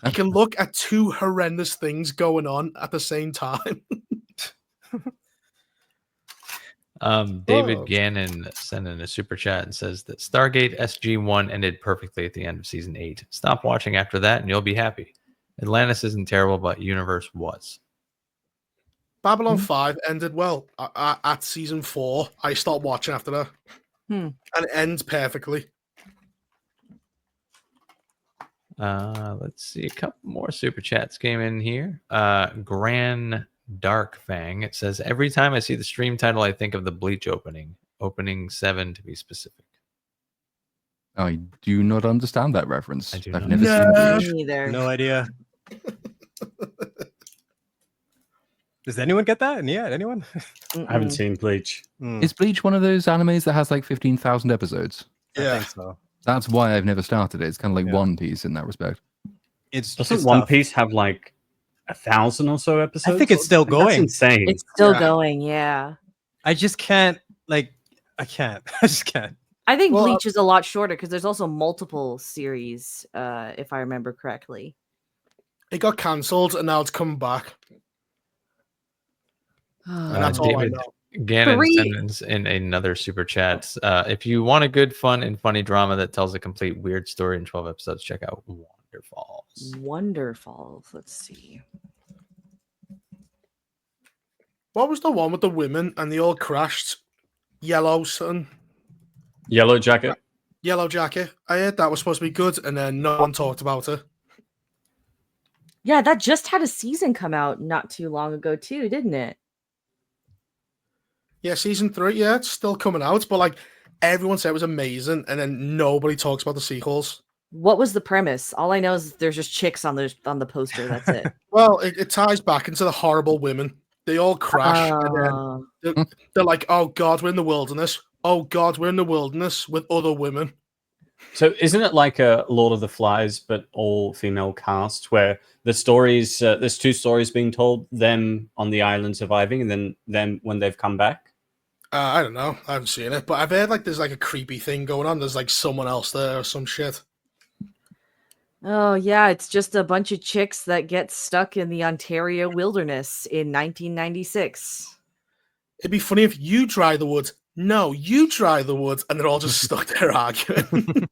He can look at two horrendous things going on at the same time. David Gannon sent in a super chat and says that Stargate SG-1 ended perfectly at the end of season 8. Stop watching after that and you'll be happy. Atlantis isn't terrible, but Universe was. Babylon 5 ended well at season 4. I stopped watching after that. And it ends perfectly. Let's see. A couple more super chats came in here. Gran Dark Fang. It says, every time I see the stream title, I think of the Bleach opening 7 to be specific. I do not understand that reference. I do I've not. never seen Bleach. Me neither. No idea. Does anyone get that? Yeah, anyone? I haven't seen Bleach. Is Bleach one of those animes that has like 15,000 episodes? I think so. That's why I've never started it. It's kind of like Yeah. One Piece in that respect. Doesn't One Piece have like 1,000 or so episodes? I think it's still That's going. insane. It's still going, yeah. I just can't. I just can't. I think Well, Bleach is a lot shorter because there's also multiple series, if I remember correctly. It got cancelled and now it's come back. And that's all I David know. Gannon 3 sent in another super chat. If you want a good, fun, and funny drama that tells a complete weird story in 12 episodes, check out Wonderfalls. Wonderful. Let's see. What was the one with the women and they all crashed? Yellow Jacket. Yellow Jacket. I heard that was supposed to be good and then no one talked about it. Yeah, that just had a season come out not too long ago too, didn't it? Yeah, season 3, yeah, it's still coming out, but like everyone said it was amazing and then nobody talks about the sequels. What was the premise? All I know is there's just chicks on the poster. That's it. Well, it ties back into the horrible women. They all crash and then they're like, oh God, we're in the wilderness. Oh God, we're in the wilderness with other women. So isn't it like a Lord of the Flies, but all female cast, where the stories, there's 2 stories being told, them on the island surviving, and then them when they've come back? I don't know. I haven't seen it, but I've heard like there's like a creepy thing going on. There's like someone else there or some shit. Oh yeah, it's just a bunch of chicks that get stuck in the Ontario wilderness in 1996. It'd be funny if you dry the woods. No, you dry the woods, and they're all just stuck there arguing.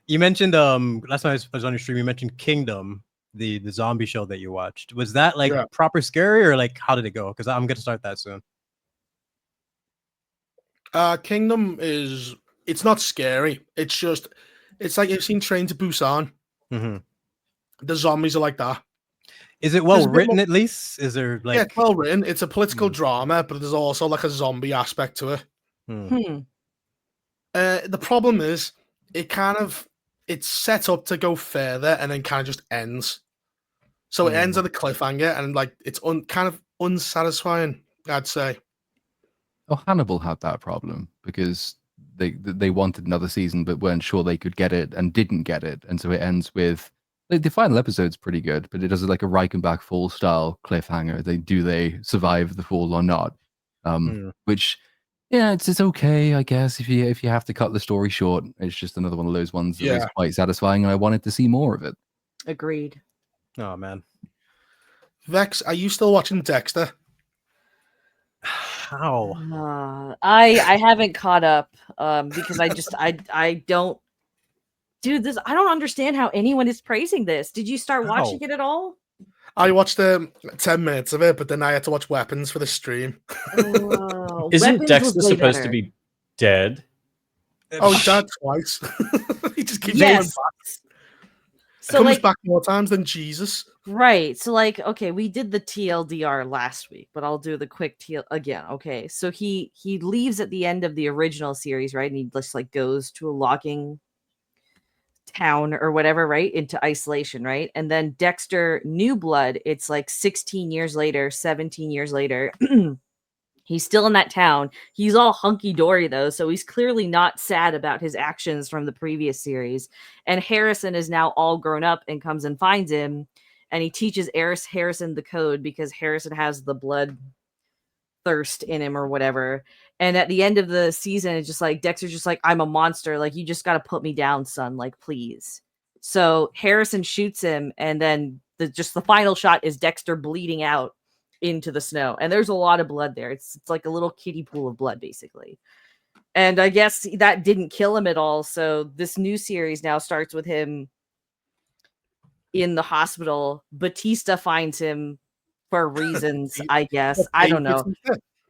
You mentioned last time I was on your stream, you mentioned Kingdom, the zombie show that you watched. Was that like proper scary, or like how did it go? Because I'm gonna start that soon. Kingdom it's not scary. It's like you've seen Train to Busan. Mm-hmm. The zombies are like that. Is it well written at least? Is there like it's well written? It's a political drama, but there's also like a zombie aspect to it. The problem is it's set up to go further and then kind of just ends. So it ends on a cliffhanger and like it's kind of unsatisfying, I'd say. Oh, Hannibal had that problem because they wanted another season but weren't sure they could get it and didn't get it, and so it ends with the final episode's pretty good, but it does like a Reichenbach Fall style cliffhanger. They survive the fall or not? Which it's okay, I guess, if you have to cut the story short. It's just another one of those ones that was quite satisfying, and I wanted to see more of it. Agreed. Oh man, Vex, are you still watching Dexter? How? I haven't caught up because I don't. Dude, I don't understand how anyone is praising this. Did you start watching it at all? I watched 10 minutes of it, but then I had to watch Weapons for the stream. Isn't Dexter supposed to be dead? Oh, he died twice. He just keeps going back. So comes back more times than Jesus. Right. So like, okay, we did the TLDR last week, but I'll do the quick TL again. Okay. So he leaves at the end of the original series, right? And he just like goes to a logging town or whatever, right? Into isolation, right? And then Dexter New Blood, it's like 16 years later, 17 years later. He's still in that town. He's all hunky-dory, though, so he's clearly not sad about his actions from the previous series. And Harrison is now all grown up and comes and finds him, and he teaches Harrison the code because Harrison has the blood thirst in him or whatever. And at the end of the season, it's just like, Dexter's just like, I'm a monster. Like, you just got to put me down, son. Like, please. So Harrison shoots him, and then the final shot is Dexter bleeding out into the snow, and there's a lot of blood there. It's like a little kiddie pool of blood, basically. And I guess that didn't kill him at all. So this new series now starts with him in the hospital. Batista finds him for reasons, I guess. I don't know.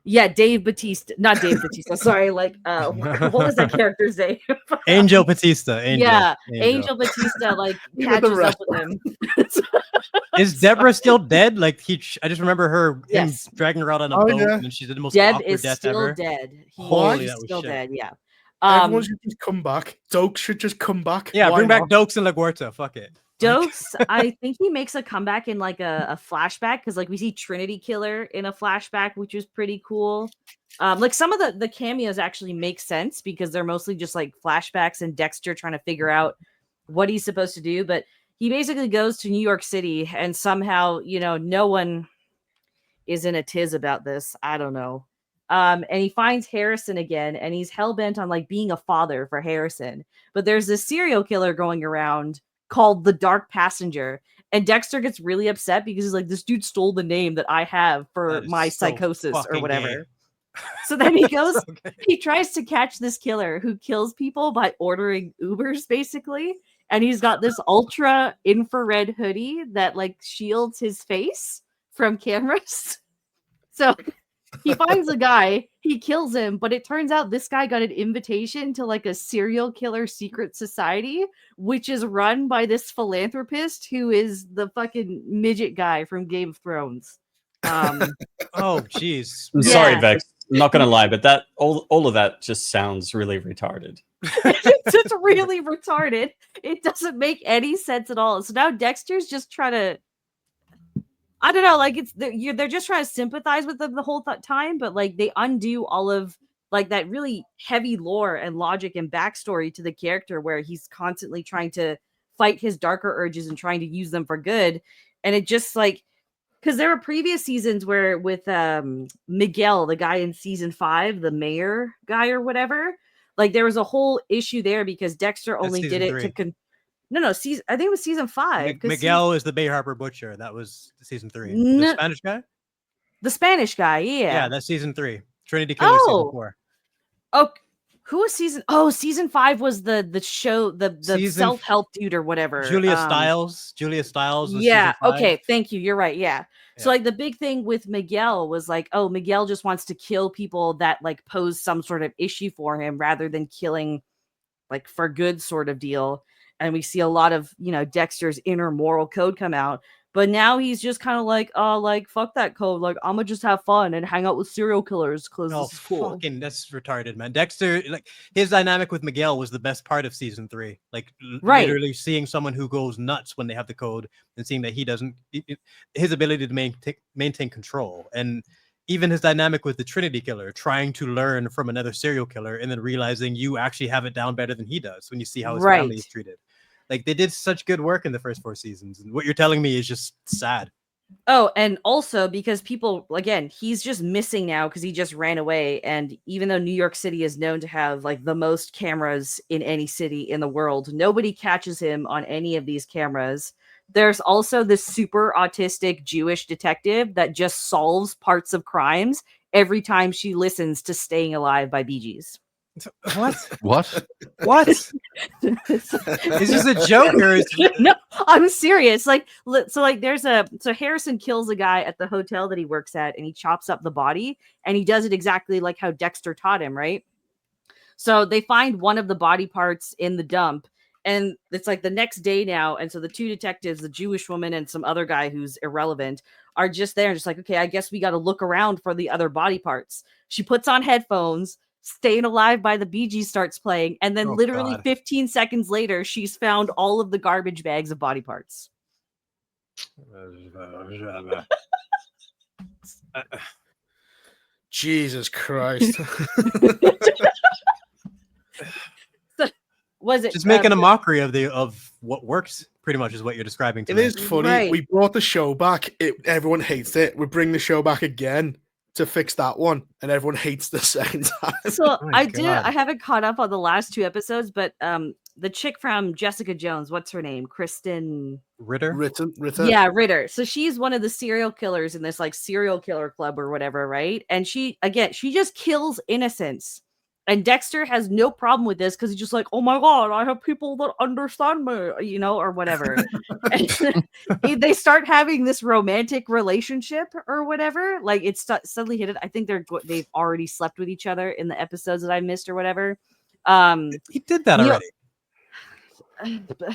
Yeah, Dave Batista, not Dave Batista. Sorry, like what was that character's name? Angel Batista. Angel Batista like catches up with him. Is Deborah still dead? Like I just remember him dragging her out on a boat, and she did the most awkward death ever. Dead. Holy, He's still dead. Yeah. Everyone should just come back. Dokes should just come back. Yeah, bring back Dokes and LaGuardia. Fuck it. Dokes, I think he makes a comeback in like a flashback because like we see Trinity Killer in a flashback, which is pretty cool. Like some of the cameos actually make sense because they're mostly just like flashbacks and Dexter trying to figure out what he's supposed to do. But he basically goes to New York City and somehow, no one is in a tiz about this. I don't know. And he finds Harrison again, and he's hell-bent on like being a father for Harrison. But there's this serial killer going around called the Dark Passenger, and Dexter gets really upset because he's like, this dude stole the name that I have for my psychosis or whatever. So then he goes, he tries to catch this killer who kills people by ordering Ubers, basically. And he's got this ultra infrared hoodie that like shields his face from cameras. So he finds a guy, he kills him, but it turns out this guy got an invitation to like a serial killer secret society, which is run by this philanthropist who is the fucking midget guy from Game of Thrones. Oh, jeez. I'm sorry, Vex. I'm not gonna lie, but that all of that just sounds really retarded. It's really retarded. It doesn't make any sense at all. So now Dexter's just trying to, I don't know, like they're just trying to sympathize with them the whole time, but like they undo all of like that really heavy lore and logic and backstory to the character where he's constantly trying to fight his darker urges and trying to use them for good. And it just like because there were previous seasons where with Miguel, the guy in season 5, the mayor guy or whatever, like there was a whole issue there because Dexter only did it 3. to season. I think it was season 5. Miguel is the Bay Harbor Butcher. That was season 3. The No, Spanish guy. the Spanish guy, Yeah, that's season 3. Trinity Killer season 4. Oh, who was season? Oh, season 5 was the show, the self-help dude or whatever. Julia Stiles. Julia Stiles was yeah. season 5. Okay. Thank you. You're right. Yeah. So like the big thing with Miguel was like, oh, Miguel just wants to kill people that like pose some sort of issue for him rather than killing like for good sort of deal. And we see a lot of, Dexter's inner moral code come out. But now he's just kind of like, oh, like, fuck that code. Like, I'm going to just have fun and hang out with serial killers because this is cool. Fucking, that's retarded, man. Dexter, like, his dynamic with Miguel was the best part of season 3. Like, literally seeing someone who goes nuts when they have the code and seeing that he doesn't, his ability to maintain control. And even his dynamic with the Trinity Killer, trying to learn from another serial killer and then realizing you actually have it down better than he does when you see how his family is treated. Like, they did such good work in the first 4 seasons. And what you're telling me is just sad. Oh, and also because people, again, he's just missing now because he just ran away. And even though New York City is known to have like the most cameras in any city in the world, nobody catches him on any of these cameras. There's also this super autistic Jewish detective that just solves parts of crimes every time she listens to Staying Alive by Bee Gees. What? Is this a joke or is No, I'm serious. Like, so Harrison kills a guy at the hotel that he works at and he chops up the body and he does it exactly like how Dexter taught him, right? So they find one of the body parts in the dump and it's like the next day now. And so the 2 detectives, the Jewish woman and some other guy who's irrelevant, are just there and just like, okay, I guess we got to look around for the other body parts. She puts on headphones. Staying Alive by the Bee Gees starts playing, and then 15 seconds later, she's found all of the garbage bags of body parts. Jesus Christ. So, was it just making a mockery of what works? Pretty much is what you're describing to me. It is funny. Right. We brought the show back. Everyone hates it. We bring the show back again to fix that one, and everyone hates the second time. So I haven't caught up on the last 2 episodes, but the chick from Jessica Jones, what's her name? Kristen Ritter. Yeah, Ritter. So she's one of the serial killers in this like serial killer club or whatever, right? And she just kills innocents. And Dexter has no problem with this because he's just like, oh my God, I have people that understand me, or whatever. And they start having this romantic relationship or whatever. Like it's suddenly hit it. I think they've already slept with each other in the episodes that I missed or whatever. He did that already. The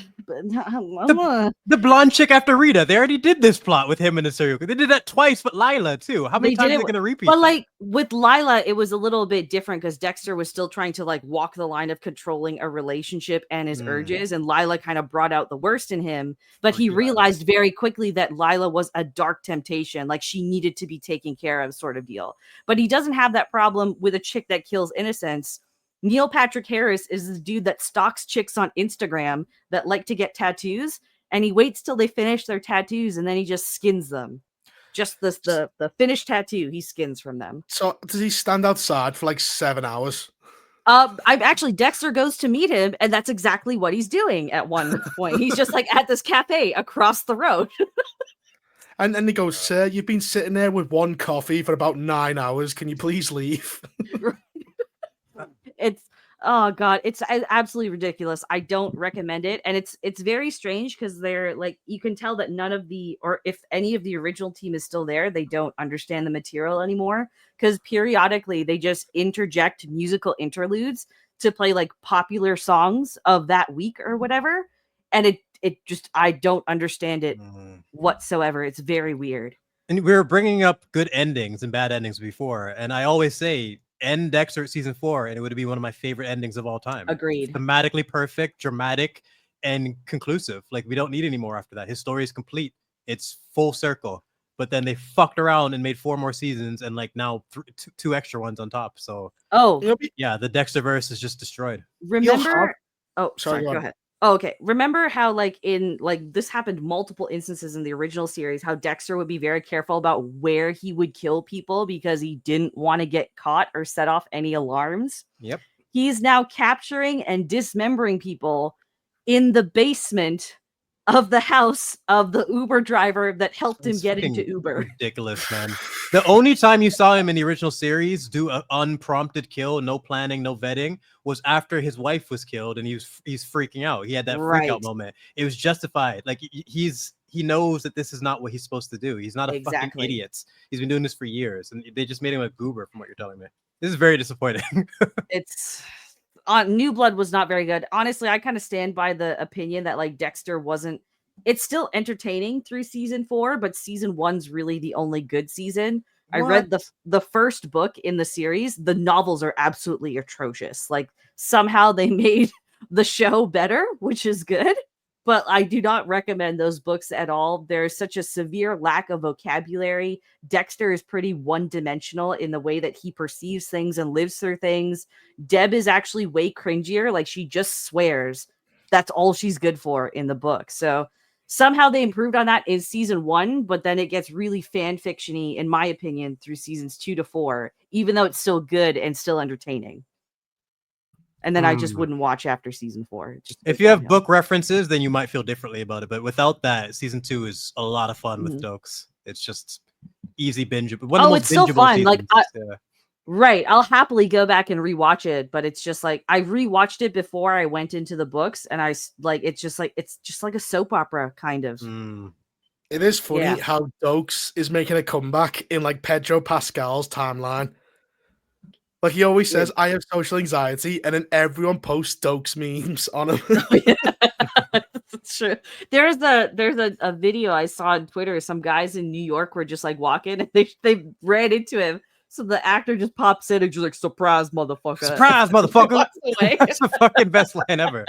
blonde chick after Rita, they already did this plot with him in the serial. They did that twice with Lila too. How many times are they going to repeat? But like with Lila, it was a little bit different because Dexter was still trying to like walk the line of controlling a relationship and his urges, and Lila kind of brought out the worst in him. But he realized very quickly that Lila was a dark temptation, like she needed to be taken care of, sort of deal. But he doesn't have that problem with a chick that kills innocents. Neil Patrick Harris is this dude that stalks chicks on Instagram that like to get tattoos, and he waits till they finish their tattoos and then he just skins them. Just the finished tattoo, he skins from them. So does he stand outside for like 7 hours? Dexter goes to meet him, and that's exactly what he's doing at one point. He's just like at this cafe across the road. And then he goes, sir, you've been sitting there with 1 coffee for about 9 hours. Can you please leave? It's it's absolutely ridiculous. I don't recommend it, and it's very strange because they're like, you can tell that none of the, or if any of the original team is still there, they don't understand the material anymore because periodically they just interject musical interludes to play like popular songs of that week or whatever, and it just, I don't understand it whatsoever. It's very weird. And we were bringing up good endings and bad endings before, and I always say end Dexter season 4 and it would be one of my favorite endings of all time. Agreed. Thematically perfect, dramatic, and conclusive. Like we don't need any more after that. His story is complete. It's full circle. But then they fucked around and made 4 more seasons and like now 2 extra ones on top. So the Dexterverse is just destroyed. Remember? Sorry, go ahead. Oh, okay. Remember how this happened multiple instances in the original series, how Dexter would be very careful about where he would kill people because he didn't want to get caught or set off any alarms? Yep. He's now capturing and dismembering people in the basement of the house of the Uber driver that helped him get into Uber. Ridiculous, man. The only time you saw him in the original series do an unprompted kill, no planning, no vetting, was after his wife was killed, and he's freaking out. He had that freak out moment. It was justified. Like he knows that this is not what he's supposed to do. He's not a fucking idiot. He's been doing this for years, and they just made him a goober, from what you're telling me. This is very disappointing. It's New Blood was not very good. Honestly, I kind of stand by the opinion that like Dexter wasn't. It's still entertaining through season 4, but season 1's really the only good season. What? I read the first book in the series. The novels are absolutely atrocious. Like somehow they made the show better, which is good. But I do not recommend those books at all. There's such a severe lack of vocabulary. Dexter is pretty one-dimensional in the way that he perceives things and lives through things. Deb is actually way cringier. Like she just swears. That's all she's good for in the book. So somehow they improved on that in season 1, but then it gets really fan fiction-y, in my opinion, through seasons 2 to 4, even though it's still good and still entertaining. And then I just wouldn't watch after season 4. If you have book references, then you might feel differently about it. But without that, season 2 is a lot of fun with Dokes. It's just easy binge. It's so fun. Seasons. Like, right. I'll happily go back and rewatch it. But it's just like I rewatched it before I went into the books, and it's just like a soap opera kind of. It is funny how Dokes is making a comeback in like Pedro Pascal's timeline. Like he always says, I have social anxiety, and then everyone posts Dokes memes on him. That's true. There's a video I saw on Twitter. Some guys in New York were just like walking, and they ran into him. So the actor just pops in and just like, surprise, motherfucker. Surprise, motherfucker. That's the fucking best line ever.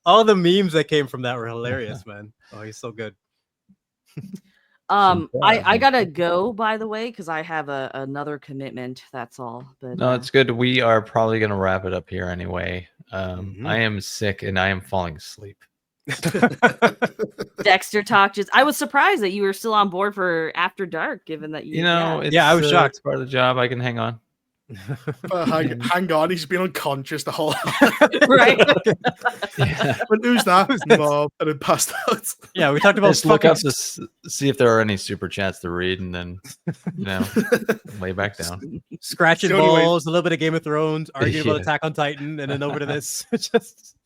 All the memes that came from that were hilarious, man. Oh, he's so good. I gotta go, by the way, because I have another commitment. That's all. But no, it's good. We are probably gonna wrap it up here anyway. I am sick and I am falling asleep. Dexter talk. I was surprised that you were still on board for After Dark, given that I was shocked. It's part of the job. I can hang on. Hang on, he's been unconscious the whole right. But who's that? Mom, and then passed out. Yeah, we talked about just look up to see if there are any super chats to read, and then lay back down. Scratching balls, a little bit of Game of Thrones, arguing about Attack on Titan, and then over to this. Just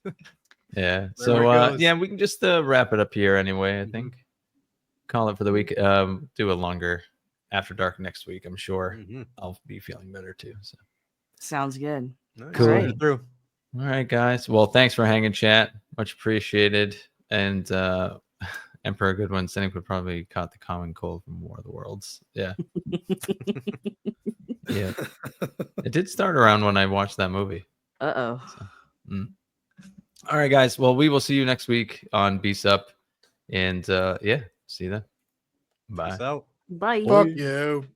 so we can just wrap it up here anyway. I think call it for the week. Do a longer After Dark next week. I'm sure I'll be feeling better too. So sounds good. Cool. All right, guys. Well, thanks for hanging, chat. Much appreciated. And Emperor Goodwin saying would probably caught the common cold from War of the Worlds. Yeah. Yeah. It did start around when I watched that movie. So, all right, guys. Well, we will see you next week on Beast Up. And see you then. Bye. Peace out. Bye. Fuck you.